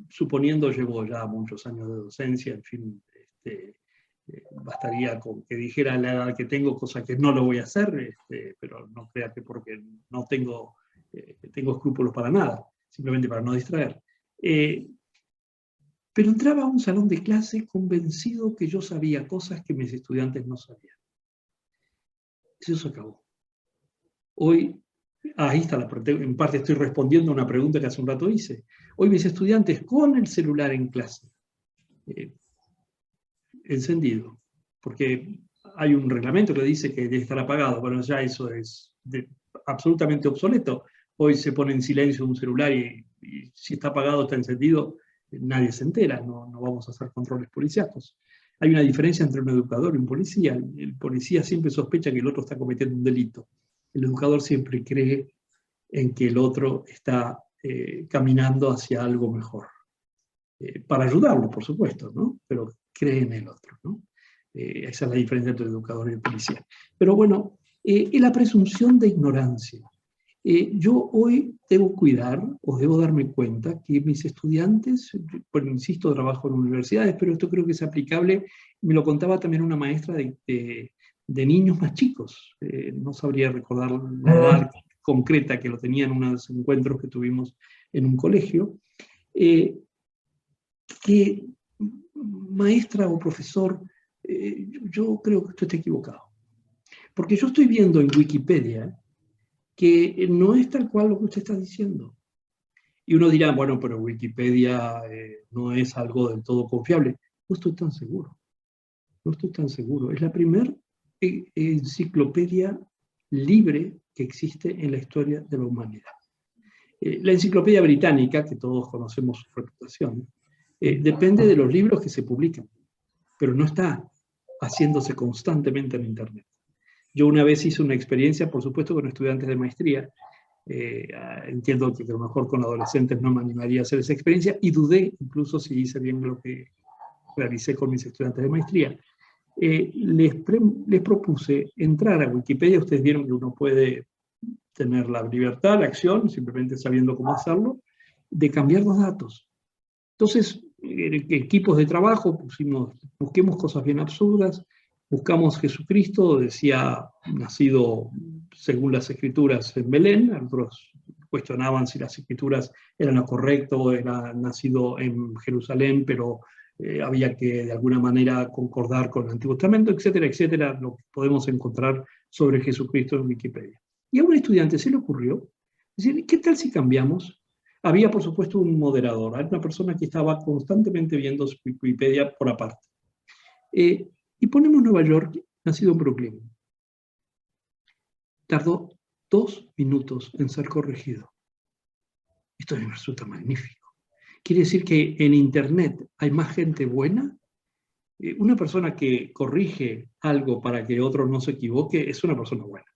suponiendo llevo ya muchos años de docencia, en fin, bastaría con que dijera la edad que tengo, cosa que no lo voy a hacer, pero no crea que porque no tengo escrúpulos para nada, simplemente para no distraer. Pero entraba a un salón de clase convencido que yo sabía cosas que mis estudiantes no sabían. Eso se acabó. Hoy, ahí está, en parte estoy respondiendo a una pregunta que hace un rato hice. Hoy mis estudiantes con el celular en clase, encendido, porque hay un reglamento que dice que debe estar apagado. Bueno, ya eso es absolutamente obsoleto. Hoy se pone en silencio un celular y si está apagado, está encendido, nadie se entera, no vamos a hacer controles policíacos. Hay una diferencia entre un educador y un policía. El policía siempre sospecha que el otro está cometiendo un delito. El educador siempre cree en que el otro está caminando hacia algo mejor. Para ayudarlo, por supuesto, ¿no? Pero cree en el otro, ¿no? Esa es la diferencia entre el educador y el policía. Pero bueno, es la presunción de ignorancia. Yo hoy debo cuidar, o debo darme cuenta, que mis estudiantes, bueno, insisto, trabajo en universidades, pero esto creo que es aplicable, me lo contaba también una maestra de niños más chicos, no sabría recordar la edad concreta que lo tenía en unos encuentros que tuvimos en un colegio, que maestra o profesor, yo creo que usted está equivocado. Porque yo estoy viendo en Wikipedia que no es tal cual lo que usted está diciendo. Y uno dirá, bueno, pero Wikipedia no es algo del todo confiable. No estoy tan seguro. No estoy tan seguro. Es la primera enciclopedia libre que existe en la historia de la humanidad. La enciclopedia británica, que todos conocemos su reputación, depende de los libros que se publican, pero no está haciéndose constantemente en Internet. Yo una vez hice una experiencia, por supuesto, con estudiantes de maestría. Entiendo que a lo mejor con adolescentes no me animaría a hacer esa experiencia, y dudé incluso si hice bien lo que realicé con mis estudiantes de maestría. Les propuse entrar a Wikipedia. Ustedes vieron que uno puede tener la libertad, la acción, simplemente sabiendo cómo hacerlo, de cambiar los datos. Entonces, equipos de trabajo busquemos cosas bien absurdas, buscamos Jesucristo, decía, nacido según las escrituras en Belén. Otros cuestionaban si las escrituras eran lo correcto, era nacido en Jerusalén, pero había que de alguna manera concordar con el Antiguo Testamento, etcétera, etcétera, lo que podemos encontrar sobre Jesucristo en Wikipedia. Y a un estudiante se le ocurrió decir, ¿qué tal si cambiamos? Había, por supuesto, un moderador, una persona que estaba constantemente viendo su Wikipedia por aparte. Y ponemos Nueva York, nacido en Brooklyn. Tardó 2 minutos en ser corregido. Esto me resulta magnífico. Quiere decir que en Internet hay más gente buena. Una persona que corrige algo para que otro no se equivoque es una persona buena.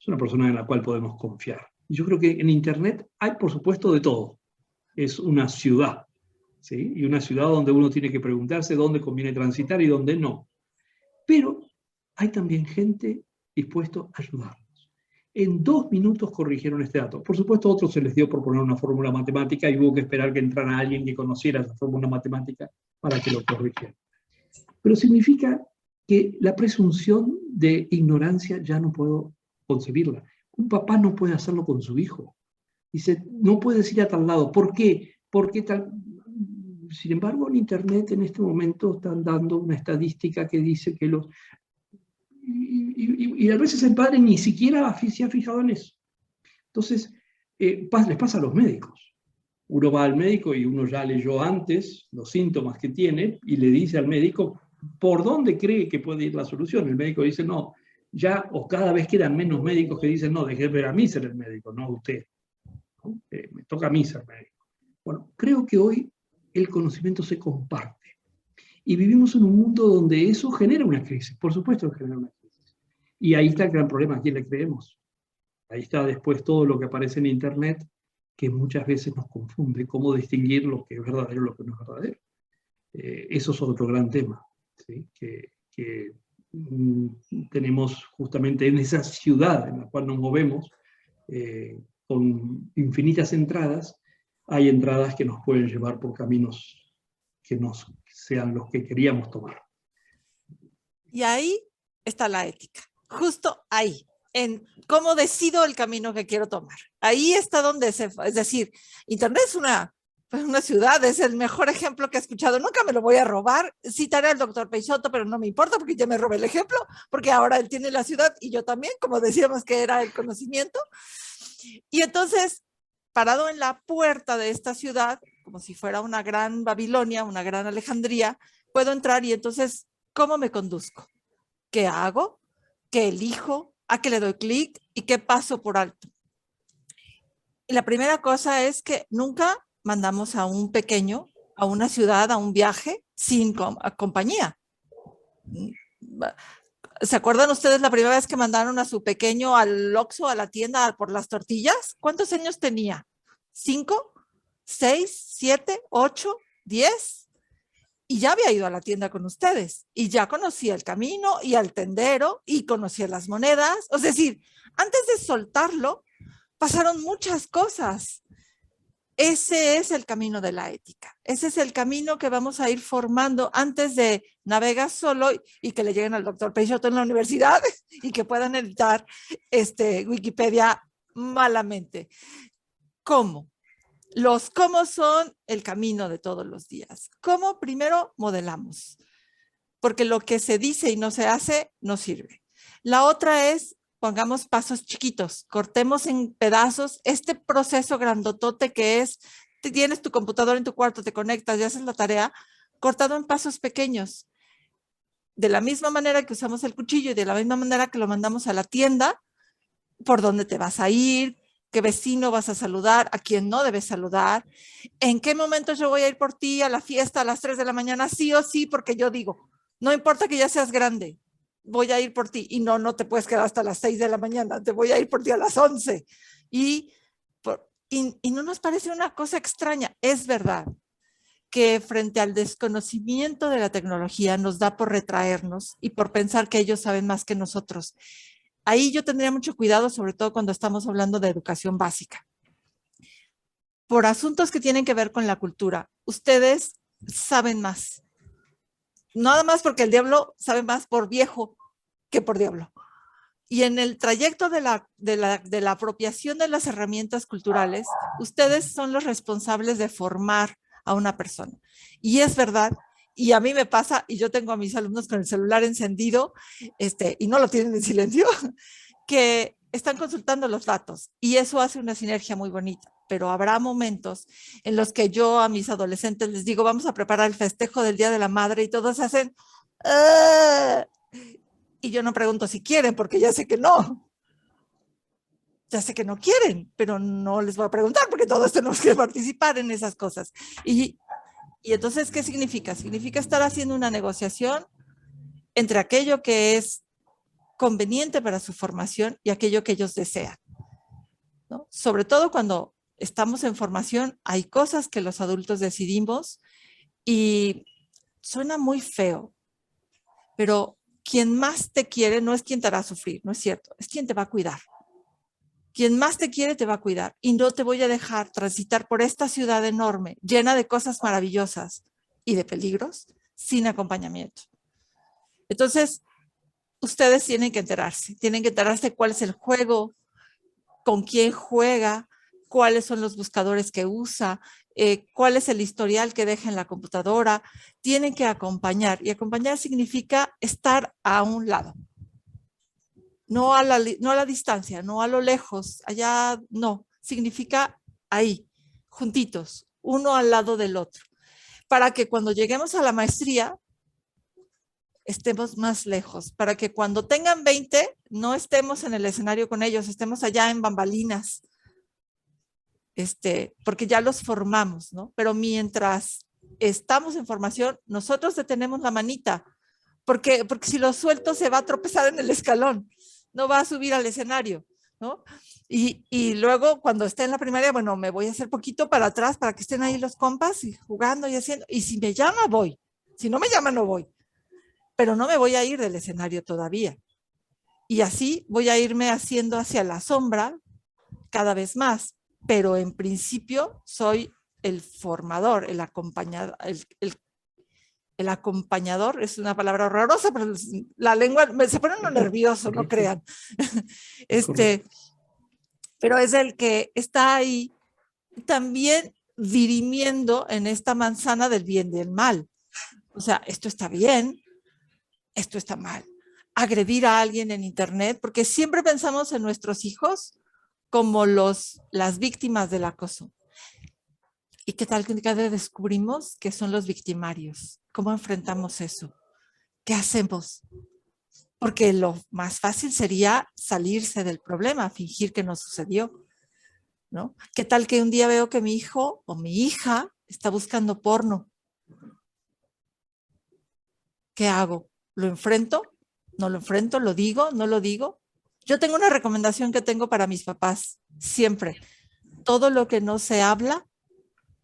Es una persona en la cual podemos confiar. Y yo creo que en Internet hay, por supuesto, de todo. Es una ciudad, ¿sí? Y una ciudad donde uno tiene que preguntarse dónde conviene transitar y dónde no. Pero hay también gente dispuesta a ayudarnos. En 2 minutos corrigieron este dato. Por supuesto, a otros se les dio por poner una fórmula matemática y hubo que esperar que entrara alguien que conociera esa fórmula matemática para que lo corrigiera. Pero significa que la presunción de ignorancia ya no puedo concebirla. Un papá no puede hacerlo con su hijo. Dice, no puedes ir a tal lado. ¿Por qué? Porque tal... Sin embargo, en Internet en este momento están dando una estadística que dice que los... Y a veces el padre ni siquiera se ha fijado en eso. Entonces, les pasa a los médicos. Uno va al médico y uno ya leyó antes los síntomas que tiene y le dice al médico por dónde cree que puede ir la solución. El médico dice, no, ya o cada vez quedan menos médicos que dicen, no, déjeme a mí ser el médico, no a usted. ¿No? Me toca a mí ser médico. Bueno, creo que hoy el conocimiento se comparte. Y vivimos en un mundo donde eso genera una crisis. Por supuesto que genera una crisis. Y ahí está el gran problema, ¿a quién le creemos? Ahí está después todo lo que aparece en Internet, que muchas veces nos confunde, cómo distinguir lo que es verdadero y lo que no es verdadero. Eso es otro gran tema, ¿sí? que tenemos justamente en esa ciudad en la cual nos movemos, con infinitas entradas, hay entradas que nos pueden llevar por caminos que no sean los que queríamos tomar. Y ahí está la ética, justo ahí, en cómo decido el camino que quiero tomar. Ahí está donde es decir, Internet es una ciudad, es el mejor ejemplo que he escuchado. Nunca me lo voy a robar. Citaré al doctor Peixoto, pero no me importa porque ya me robé el ejemplo, porque ahora él tiene la ciudad y yo también, como decíamos que era el conocimiento. Y entonces, parado en la puerta de esta ciudad, como si fuera una gran Babilonia, una gran Alejandría, puedo entrar y entonces, ¿cómo me conduzco? ¿Qué hago? ¿Qué elijo? ¿A qué le doy clic? ¿Y qué paso por alto? Y la primera cosa es que nunca mandamos a un pequeño, a una ciudad, a un viaje sin compañía. ¿Se acuerdan ustedes la primera vez que mandaron a su pequeño al Oxxo, a la tienda por las tortillas? ¿Cuántos años tenía? ¿5? ¿6? ¿7? ¿8? ¿10? Y ya había ido a la tienda con ustedes y ya conocía el camino y al tendero y conocía las monedas. Es decir, antes de soltarlo, pasaron muchas cosas. Ese es el camino de la ética. Ese es el camino que vamos a ir formando antes de navegar solo y que le lleguen al doctor Peixoto en la universidad y que puedan editar Wikipedia malamente. ¿Cómo? Los cómo son el camino de todos los días. ¿Cómo? Primero modelamos, porque lo que se dice y no se hace no sirve. La otra es pongamos pasos chiquitos, cortemos en pedazos este proceso grandotote que es, tienes tu computadora en tu cuarto, te conectas y haces la tarea, cortado en pasos pequeños. De la misma manera que usamos el cuchillo y de la misma manera que lo mandamos a la tienda, por dónde te vas a ir, qué vecino vas a saludar, a quién no debes saludar, en qué momento yo voy a ir por ti a la fiesta a las 3 de la mañana, sí o sí, porque yo digo, no importa que ya seas grande, voy a ir por ti. Y no te puedes quedar hasta las 6 de la mañana, te voy a ir por ti a las 11. Y no nos parece una cosa extraña, es verdad que frente al desconocimiento de la tecnología nos da por retraernos y por pensar que ellos saben más que nosotros. Ahí yo tendría mucho cuidado, sobre todo cuando estamos hablando de educación básica. Por asuntos que tienen que ver con la cultura, ustedes saben más. Nada más porque el diablo sabe más por viejo que por diablo. Y en el trayecto de la apropiación de las herramientas culturales, ustedes son los responsables de formar a una persona. Y es verdad, y a mí me pasa, y yo tengo a mis alumnos con el celular encendido, y no lo tienen en silencio, que están consultando los datos, y eso hace una sinergia muy bonita. Pero habrá momentos en los que yo a mis adolescentes les digo, vamos a preparar el festejo del Día de la Madre, y todos hacen, ¡ah! Y yo no pregunto si quieren, porque ya sé que no. Ya sé que no quieren, pero no les voy a preguntar, porque todos tenemos que participar en esas cosas. Y entonces, ¿qué significa? Significa estar haciendo una negociación entre aquello que es conveniente para su formación y aquello que ellos desean, ¿no? Sobre todo cuando estamos en formación, hay cosas que los adultos decidimos y suena muy feo, pero quien más te quiere no es quien te hará sufrir, no es cierto, es quien te va a cuidar. Quien más te quiere te va a cuidar y no te voy a dejar transitar por esta ciudad enorme, llena de cosas maravillosas y de peligros, sin acompañamiento. Entonces, ustedes tienen que enterarse cuál es el juego, con quién juega, cuáles son los buscadores que usa, cuál es el historial que deja en la computadora. Tienen que acompañar, y acompañar significa estar a un lado. No a la distancia, no a lo lejos, allá no, significa ahí, juntitos, uno al lado del otro, para que cuando lleguemos a la maestría estemos más lejos, para que cuando tengan 20 no estemos en el escenario con ellos, estemos allá en bambalinas, porque ya los formamos, ¿no? Pero mientras estamos en formación, nosotros detenemos la manita, porque si lo suelto se va a tropezar en el escalón, no va a subir al escenario, ¿no? Y luego cuando esté en la primaria, bueno, me voy a hacer poquito para atrás para que estén ahí los compas y jugando y haciendo. Y si me llama, voy. Si no me llama, no voy. Pero no me voy a ir del escenario todavía. Y así voy a irme haciendo hacia la sombra cada vez más. Pero en principio soy el formador, el acompañador, el acompañador es una palabra horrorosa, pero la lengua se pone uno nervioso, no crean. Pero es el que está ahí también dirimiendo en esta manzana del bien y del mal. O sea, esto está bien, esto está mal. Agredir a alguien en internet, porque siempre pensamos en nuestros hijos como las víctimas del acoso. ¿Y qué tal que descubrimos que son los victimarios? ¿Cómo enfrentamos eso? ¿Qué hacemos? Porque lo más fácil sería salirse del problema, fingir que no sucedió, ¿no? ¿Qué tal que un día veo que mi hijo o mi hija está buscando porno? ¿Qué hago? ¿Lo enfrento? ¿No lo enfrento? ¿Lo digo? ¿No lo digo? Yo tengo una recomendación que tengo para mis papás, siempre. Todo lo que no se habla,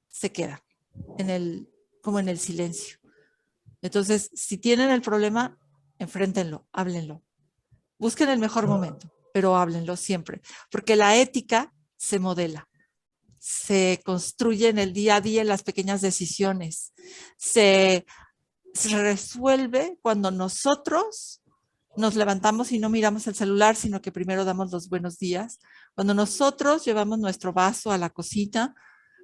se queda como en el silencio. Entonces, si tienen el problema, enfréntenlo, háblenlo. Busquen el mejor momento, pero háblenlo siempre. Porque la ética se modela, se construye en el día a día, en las pequeñas decisiones. Se resuelve cuando nosotros nos levantamos y no miramos el celular, sino que primero damos los buenos días. Cuando nosotros llevamos nuestro vaso a la cocina,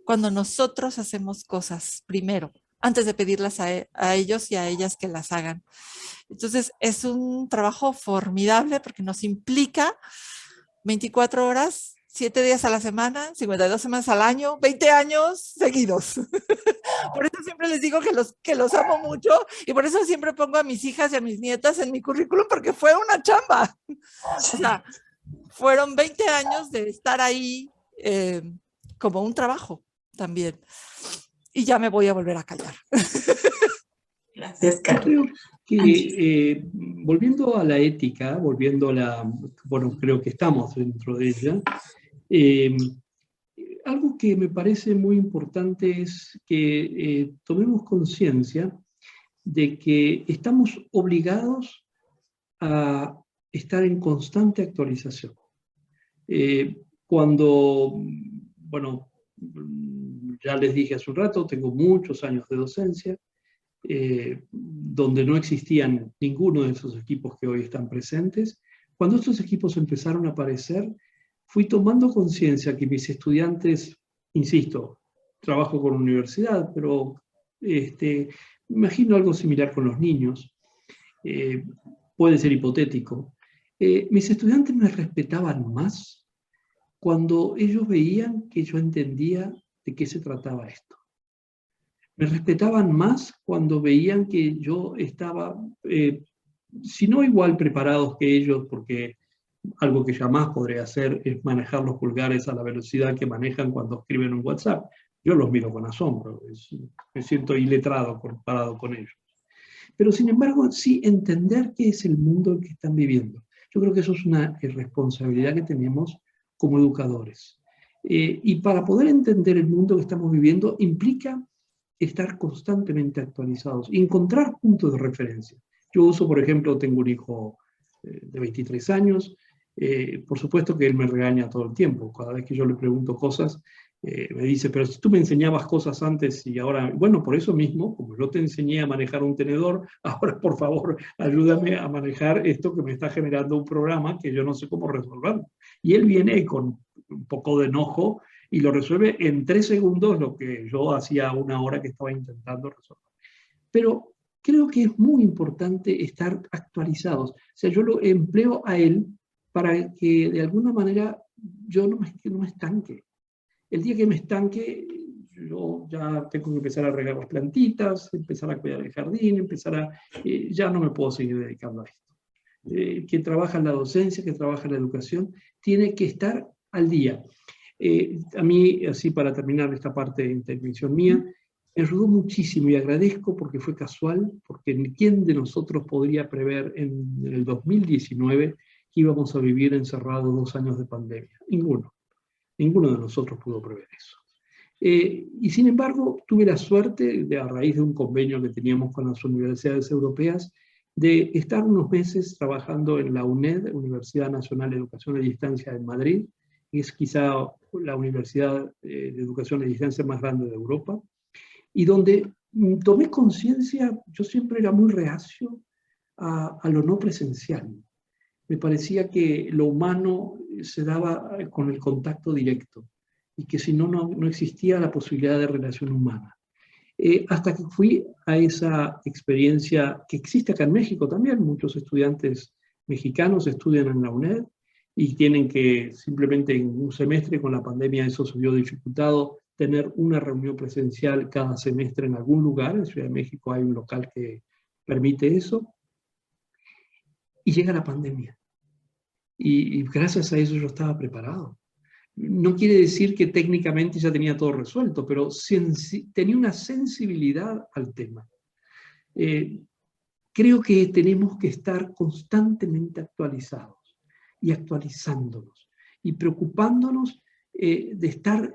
cuando nosotros hacemos cosas primero, antes de pedirlas a ellos y a ellas que las hagan. Entonces, es un trabajo formidable porque nos implica 24 horas, 7 días a la semana, 52 semanas al año, 20 años seguidos. Por eso siempre les digo que los amo mucho y por eso siempre pongo a mis hijas y a mis nietas en mi currículum porque fue una chamba. O sea, fueron 20 años de estar ahí como un trabajo también. Y ya me voy a volver a callar. Gracias, Carlos. Creo que volviendo a la ética, bueno, creo que estamos dentro de ella, algo que me parece muy importante es que tomemos conciencia de que estamos obligados a estar en constante actualización. Bueno, ya les dije hace un rato, tengo muchos años de docencia, donde no existían ninguno de esos equipos que hoy están presentes. Cuando estos equipos empezaron a aparecer, fui tomando conciencia que mis estudiantes, insisto, trabajo con universidad, pero imagino algo similar con los niños, puede ser hipotético. Mis estudiantes me respetaban más cuando ellos veían que yo entendía de qué se trataba esto. Me respetaban más cuando veían que yo estaba, si no igual preparados que ellos, porque algo que jamás podré hacer es manejar los pulgares a la velocidad que manejan cuando escriben un WhatsApp. Yo los miro con asombro, me siento iletrado comparado con ellos. Pero sin embargo, sí entender qué es el mundo en que están viviendo. Yo creo que eso es una responsabilidad que tenemos como educadores. Y para poder entender el mundo que estamos viviendo implica estar constantemente actualizados y encontrar puntos de referencia. Yo uso, por ejemplo, tengo un hijo de 23 años, por supuesto que él me regaña todo el tiempo. Cada vez que yo le pregunto cosas, me dice, pero si tú me enseñabas cosas antes y ahora, bueno, por eso mismo, como yo te enseñé a manejar un tenedor, ahora por favor ayúdame a manejar esto que me está generando un programa que yo no sé cómo resolver. Y él viene con un poco de enojo y lo resuelve en 3 segundos lo que yo hacía 1 hora que estaba intentando resolver. Pero creo que es muy importante estar actualizados. O sea, yo lo empleo a él para que de alguna manera yo no me estanque. El día que me estanque, yo ya tengo que empezar a regar las plantitas, empezar a cuidar el jardín, ya no me puedo seguir dedicando a esto. Quien trabaja en la docencia, que trabaja en la educación, tiene que estar al día. A mí, así para terminar esta parte de intervención mía, me ayudó muchísimo y agradezco porque fue casual, porque ¿quién de nosotros podría prever en el 2019 que íbamos a vivir encerrados 2 años de pandemia? Ninguno. Ninguno de nosotros pudo prever eso. Y sin embargo, tuve la suerte, a raíz de un convenio que teníamos con las universidades europeas, de estar unos meses trabajando en la UNED, Universidad Nacional de Educación a Distancia en Madrid, que es quizá la universidad de educación a distancia más grande de Europa, y donde tomé conciencia, yo siempre era muy reacio a lo no presencial. Me parecía que lo humano se daba con el contacto directo y que si no, no existía la posibilidad de relación humana. Hasta que fui a esa experiencia que existe acá en México también. Muchos estudiantes mexicanos estudian en la UNED y tienen que simplemente en un semestre, con la pandemia eso se vio dificultado, tener una reunión presencial cada semestre en algún lugar. En Ciudad de México hay un local que permite eso. Y llega la pandemia. Y gracias a eso yo estaba preparado. No quiere decir que técnicamente ya tenía todo resuelto, pero tenía una sensibilidad al tema. Creo que tenemos que estar constantemente actualizados y actualizándonos y preocupándonos de estar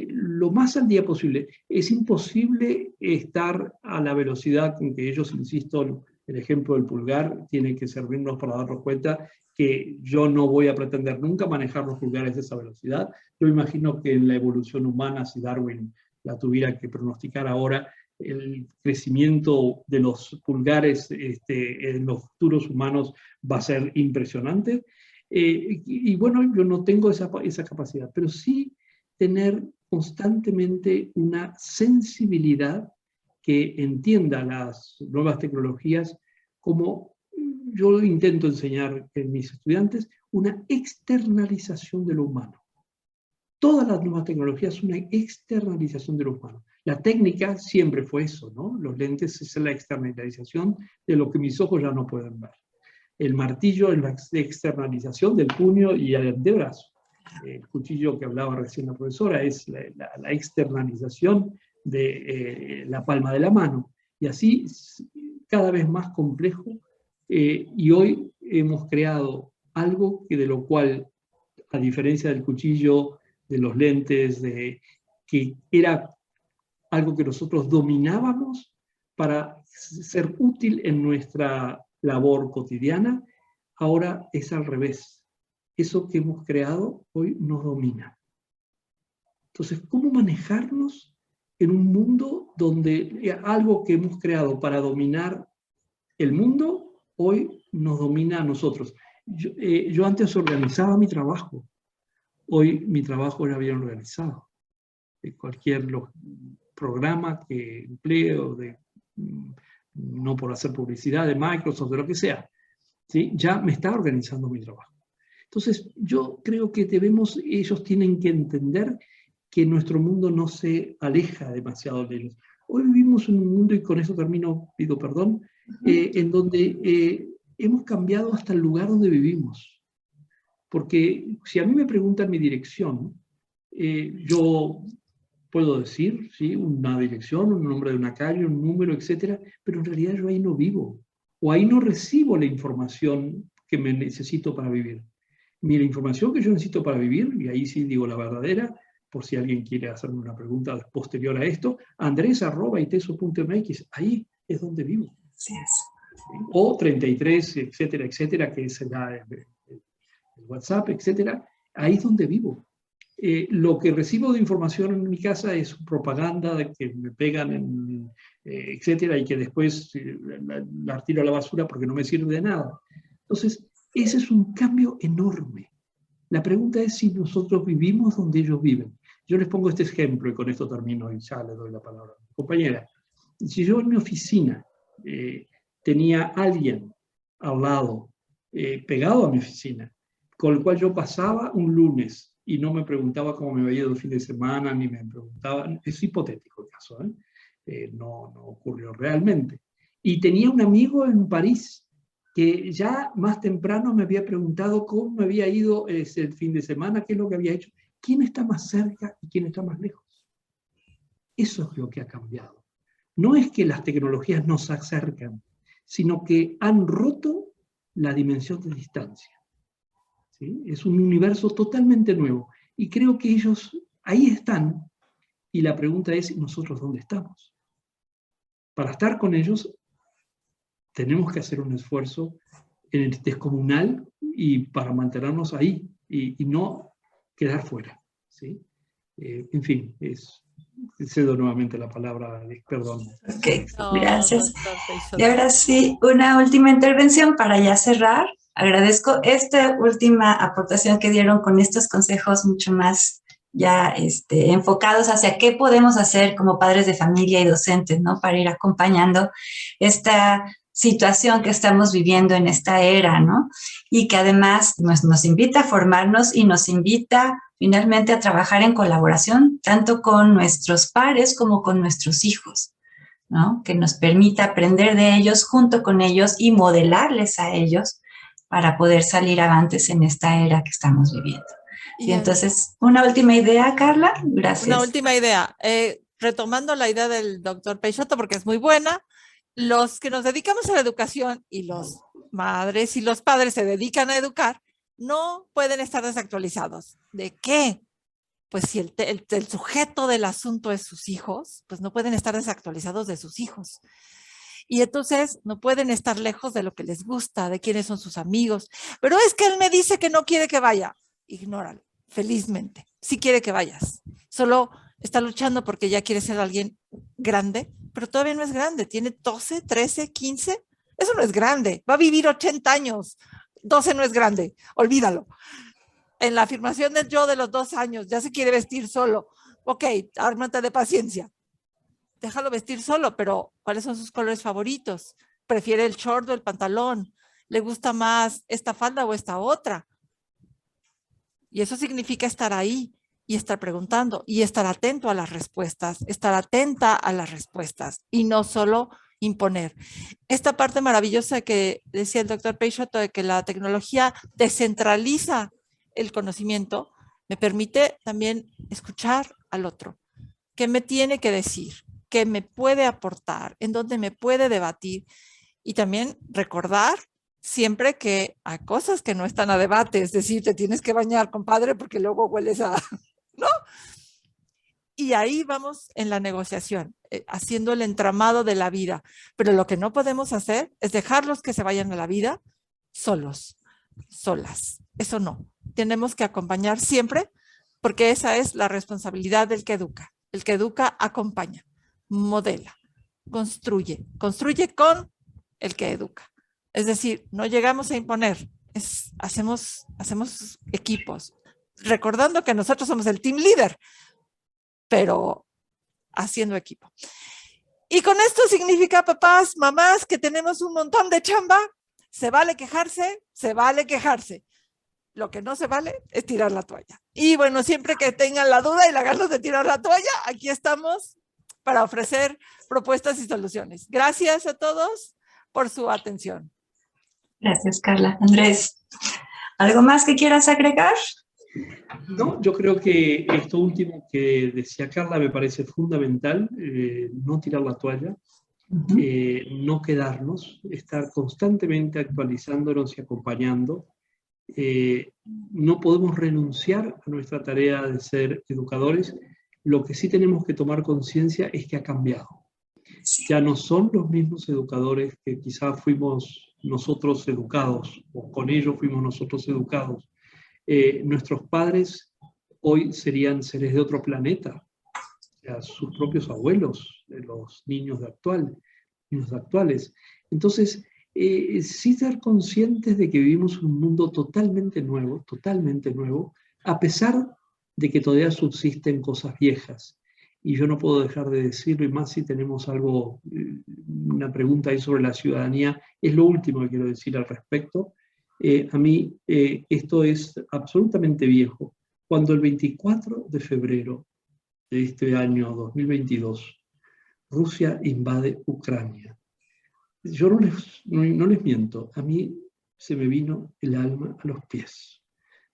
lo más al día posible. Es imposible estar a la velocidad con que ellos, insisto, el ejemplo del pulgar tiene que servirnos para darnos cuenta que yo no voy a pretender nunca manejar los pulgares de esa velocidad. Yo imagino que en la evolución humana, si Darwin la tuviera que pronosticar ahora, el crecimiento de los pulgares en los futuros humanos va a ser impresionante. Y bueno, yo no tengo esa capacidad, pero sí tener constantemente una sensibilidad que entienda las nuevas tecnologías como yo intento enseñar en mis estudiantes, una externalización de lo humano. Todas las nuevas tecnologías son una externalización de lo humano. La técnica siempre fue eso, ¿no? Los lentes es la externalización de lo que mis ojos ya no pueden ver. El martillo es la externalización del puño y el antebrazo. El cuchillo que hablaba recién la profesora es la externalización de la palma de la mano. Y así, cada vez más complejo, y hoy hemos creado algo que de lo cual, a diferencia del cuchillo, de los lentes, que era algo que nosotros dominábamos para ser útil en nuestra labor cotidiana, ahora es al revés. Eso que hemos creado hoy nos domina. Entonces, ¿cómo manejarnos en un mundo donde algo que hemos creado para dominar el mundo hoy nos domina a nosotros? Yo antes organizaba mi trabajo. Hoy mi trabajo era bien organizado. Cualquier programa que empleo, no por hacer publicidad, de Microsoft, de lo que sea, ¿sí? Ya me está organizando mi trabajo. Entonces, yo creo que ellos tienen que entender que nuestro mundo no se aleja demasiado de ellos. Hoy vivimos en un mundo, y con eso termino, pido perdón, en donde hemos cambiado hasta el lugar donde vivimos. Porque si a mí me preguntan mi dirección, yo puedo decir, ¿sí?, una dirección, un nombre de una calle, un número, etcétera, pero en realidad yo ahí no vivo, o ahí no recibo la información que me necesito para vivir. La información que yo necesito para vivir, y ahí sí digo la verdadera, por si alguien quiere hacerme una pregunta posterior a esto, andres@iteso.mx, ahí es donde vivo. Así es. O 33, etcétera, etcétera, que es el WhatsApp, etcétera. Ahí es donde vivo. Lo que recibo de información en mi casa es propaganda de que me pegan, etcétera, y que después la tiro a la basura porque no me sirve de nada. Entonces, ese es un cambio enorme. La pregunta es si nosotros vivimos donde ellos viven. Yo les pongo este ejemplo y con esto termino y ya le doy la palabra. Compañera, si yo en mi oficina tenía alguien al lado, pegado a mi oficina, con el cual yo pasaba un lunes y no me preguntaba cómo me había ido el fin de semana, ni me preguntaba, es hipotético el caso, no ocurrió realmente. Y tenía un amigo en París que ya más temprano me había preguntado cómo me había ido ese fin de semana, qué es lo que había hecho, quién está más cerca y quién está más lejos. Eso es lo que ha cambiado. No es que las tecnologías nos acercan, sino que han roto la dimensión de distancia. ¿Sí? Es un universo totalmente nuevo. Y creo que ellos ahí están. Y la pregunta es, ¿nosotros dónde estamos? Para estar con ellos, tenemos que hacer un esfuerzo descomunal y para mantenernos ahí y no quedar fuera. ¿Sí? En fin, cedo nuevamente la palabra, perdón. Ok, gracias. Y ahora sí, una última intervención para ya cerrar. Agradezco esta última aportación que dieron con estos consejos mucho más ya enfocados hacia qué podemos hacer como padres de familia y docentes, ¿no? Para ir acompañando esta situación que estamos viviendo en esta era, ¿no? Y que además nos invita a formarnos y nos invita finalmente a trabajar en colaboración, tanto con nuestros pares como con nuestros hijos, ¿no? Que nos permita aprender de ellos, junto con ellos y modelarles a ellos para poder salir avantes en esta era que estamos viviendo. Y entonces, una última idea, Carla. Gracias. Una última idea. Retomando la idea del doctor Peixoto, porque es muy buena, los que nos dedicamos a la educación y los madres y los padres se dedican a educar, no pueden estar desactualizados. ¿De qué? Pues si el sujeto del asunto es sus hijos, pues no pueden estar desactualizados de sus hijos. Y entonces no pueden estar lejos de lo que les gusta, de quiénes son sus amigos. Pero es que él me dice que no quiere que vaya. Ignóralo, felizmente. Sí quiere que vayas. Solo está luchando porque ya quiere ser alguien grande, pero todavía no es grande. Tiene 12, 13, 15. Eso no es grande. Va a vivir 80 años. 12 no es grande. Olvídalo. En la afirmación del yo de los 2 años, ya se quiere vestir solo. Ok, ármate de paciencia. Déjalo vestir solo, pero ¿cuáles son sus colores favoritos? ¿Prefiere el short o el pantalón? ¿Le gusta más esta falda o esta otra? Y eso significa estar ahí y estar preguntando y estar atento a las respuestas, estar atenta a las respuestas y no solo imponer. Esta parte maravillosa que decía el doctor Peixoto de que la tecnología descentraliza el conocimiento, me permite también escuchar al otro. ¿Qué me tiene que decir? ¿Qué me puede aportar? ¿En dónde me puede debatir? Y también recordar siempre que hay cosas que no están a debate, es decir, te tienes que bañar, compadre, porque luego hueles a... ¿no? Y ahí vamos en la negociación, haciendo el entramado de la vida. Pero lo que no podemos hacer es dejarlos que se vayan a la vida solos, solas. Eso no. Tenemos que acompañar siempre, porque esa es la responsabilidad del que educa. El que educa acompaña, modela, construye con el que educa. Es decir, no llegamos a imponer, hacemos equipos, recordando que nosotros somos el team leader, pero haciendo equipo. Y con esto significa, papás, mamás, que tenemos un montón de chamba. Se vale quejarse, se vale quejarse. Lo que no se vale es tirar la toalla. Y bueno, siempre que tengan la duda y la ganas de tirar la toalla, aquí estamos para ofrecer propuestas y soluciones. Gracias a todos por su atención. Gracias, Carla. Andrés, ¿algo más que quieras agregar? No, yo creo que esto último que decía Carla me parece fundamental, no tirar la toalla, no quedarnos, estar constantemente actualizándonos y acompañando. No podemos renunciar a nuestra tarea de ser educadores. Lo que sí tenemos que tomar conciencia es que ha cambiado. ya no son los mismos educadores que quizás fuimos nosotros educados, o con ellos fuimos nosotros educados. Nuestros padres hoy serían seres de otro planeta, o sea, sus propios abuelos, los niños actuales. Entonces, sí ser conscientes de que vivimos en un mundo totalmente nuevo, a pesar de que todavía subsisten cosas viejas. Y yo no puedo dejar de decirlo, y más si tenemos algo, una pregunta ahí sobre la ciudadanía, es lo último que quiero decir al respecto. A mí esto es absolutamente viejo. Cuando el 24 de febrero de este año 2022, Rusia invade Ucrania, yo no les miento, a mí se me vino el alma a los pies.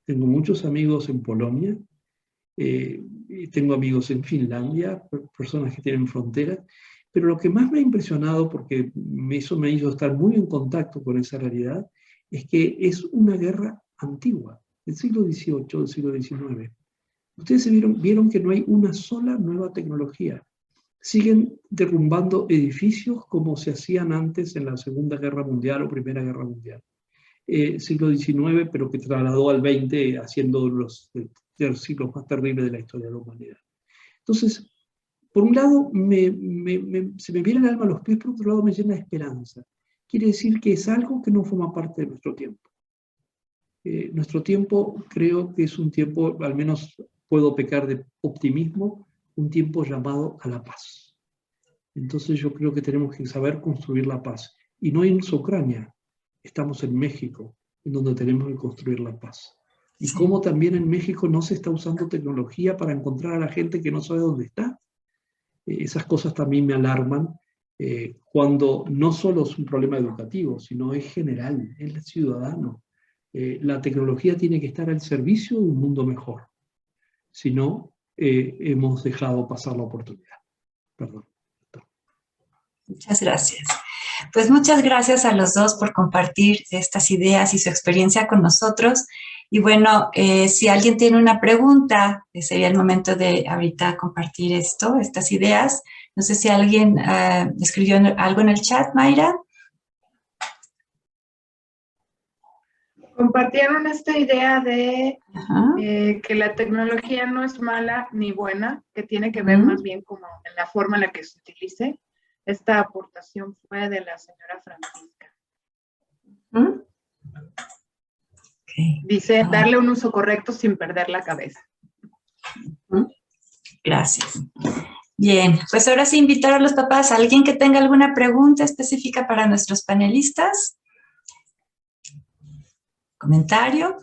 Tengo muchos amigos en Polonia, tengo amigos en Finlandia, personas que tienen fronteras, pero lo que más me ha impresionado, porque eso me hizo estar muy en contacto con esa realidad, es que es una guerra antigua, del siglo XVIII, del siglo XIX. Ustedes vieron que no hay una sola nueva tecnología. Siguen derrumbando edificios como se hacían antes en la Segunda Guerra Mundial o Primera Guerra Mundial. Siglo XIX, pero que trasladó al XX, haciendo los siglos más terribles de la historia de la humanidad. Entonces, por un lado, se me viene el alma a los pies, por otro lado me llena de esperanza. Quiere decir que es algo que no forma parte de nuestro tiempo. Nuestro tiempo creo que es un tiempo, al menos puedo pecar de optimismo, un tiempo llamado a la paz. Entonces yo creo que tenemos que saber construir la paz. Y no en Ucrania, estamos en México, en donde tenemos que construir la paz. Y cómo también en México no se está usando tecnología para encontrar a la gente que no sabe dónde está. Esas cosas también me alarman, cuando no solo es un problema educativo, sino es general, es el ciudadano. La tecnología tiene que estar al servicio de un mundo mejor. Si no, hemos dejado pasar la oportunidad. Perdón. Muchas gracias. Pues muchas gracias a los dos por compartir estas ideas y su experiencia con nosotros. Y bueno, si alguien tiene una pregunta, sería el momento de ahorita compartir estas ideas. No sé si alguien escribió algo en el chat, Mayra. Compartieron esta idea de que la tecnología no es mala ni buena, que tiene que ver más bien como en la forma en la que se utilice. Esta aportación fue de la señora Francisca. Dice, darle un uso correcto sin perder la cabeza. Gracias. Bien, pues ahora sí invitar a los papás, a alguien que tenga alguna pregunta específica para nuestros panelistas. ¿Comentario?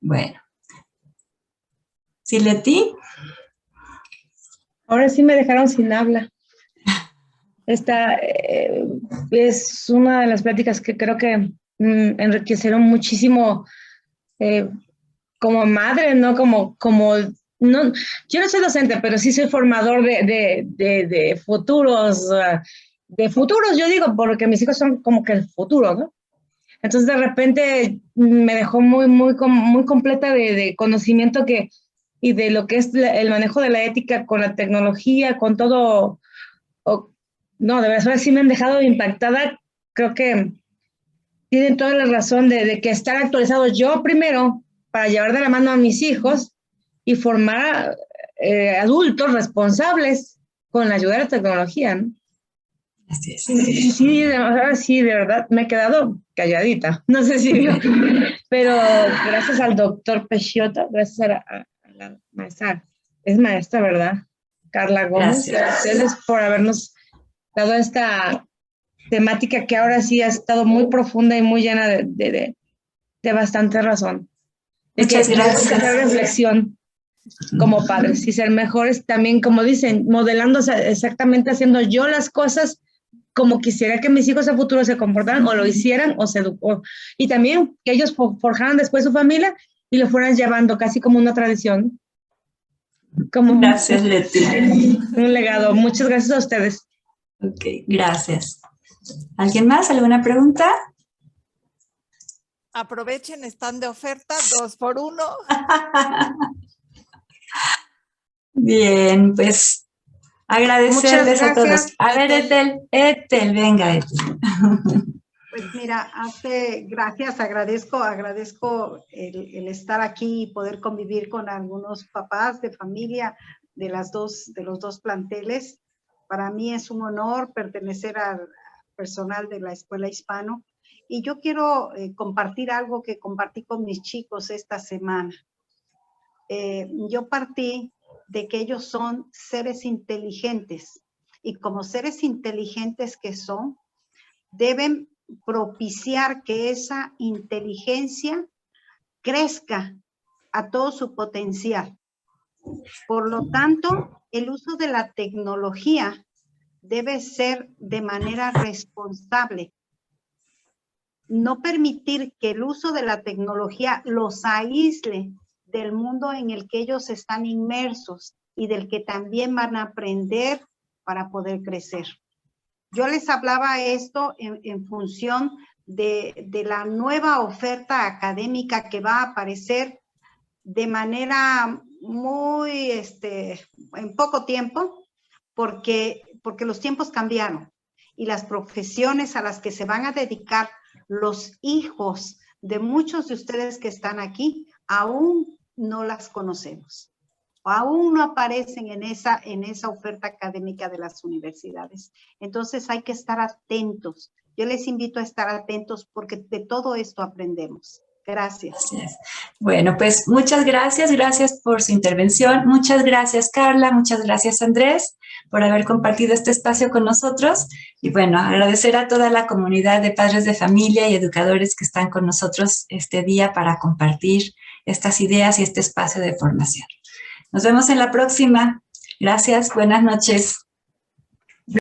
Bueno. ¿Sí, Leti? Ahora sí me dejaron sin habla. Esta es una de las pláticas que creo que enriquecieron muchísimo como madre, ¿no? No, yo no soy docente, pero sí soy formador de futuros, yo digo, porque mis hijos son como que el futuro, ¿no? Entonces de repente me dejó muy completa de conocimiento y de lo que es el manejo de la ética con la tecnología, con todo. No, de verdad sí me han dejado impactada. Creo que tienen toda la razón de que estar actualizados yo primero para llevar de la mano a mis hijos y formar adultos responsables con la ayuda de la tecnología, ¿no? Así es. Sí, de verdad me he quedado calladita. No sé si pero gracias al doctor Peixoto, gracias a la maestra, es maestra, ¿verdad? Carla Gómez, gracias. A ustedes por habernos dado esta temática que ahora sí ha estado muy profunda y muy llena de bastante razón. Muchas gracias. Hacer reflexión como padres y ser mejores también, como dicen, modelando exactamente, haciendo yo las cosas como quisiera que mis hijos a futuro se comportaran o lo hicieran o se educó. Y también que ellos forjaran después su familia y lo fueran llevando casi como una tradición. Gracias, Leti. Un legado. Muchas gracias a ustedes. Ok, gracias. ¿Alguien más? ¿Alguna pregunta? Aprovechen, están de oferta 2 por 1. Bien, pues Agradecerles a todos. A ver, Ethel. Ethel, venga, Ethel. Pues mira, gracias, agradezco el estar aquí y poder convivir con algunos papás de familia de los dos planteles. Para mí es un honor pertenecer al personal de la Escuela Hispano y yo quiero compartir algo que compartí con mis chicos esta semana. Yo partí de que ellos son seres inteligentes y como seres inteligentes que son, deben propiciar que esa inteligencia crezca a todo su potencial. Por lo tanto, el uso de la tecnología debe ser de manera responsable. No permitir que el uso de la tecnología los aísle del mundo en el que ellos están inmersos y del que también van a aprender para poder crecer. Yo les hablaba esto en función de la nueva oferta académica que va a aparecer de manera muy, en poco tiempo, porque los tiempos cambiaron y las profesiones a las que se van a dedicar los hijos de muchos de ustedes que están aquí, aún no las conocemos. Aún no aparecen en esa oferta académica de las universidades. Entonces hay que estar atentos. Yo les invito a estar atentos porque de todo esto aprendemos. Gracias. Bueno, pues muchas gracias. Gracias por su intervención. Muchas gracias, Carla. Muchas gracias, Andrés, por haber compartido este espacio con nosotros. Y bueno, agradecer a toda la comunidad de padres de familia y educadores que están con nosotros este día para compartir estas ideas y este espacio de formación. Nos vemos en la próxima. Gracias, buenas noches.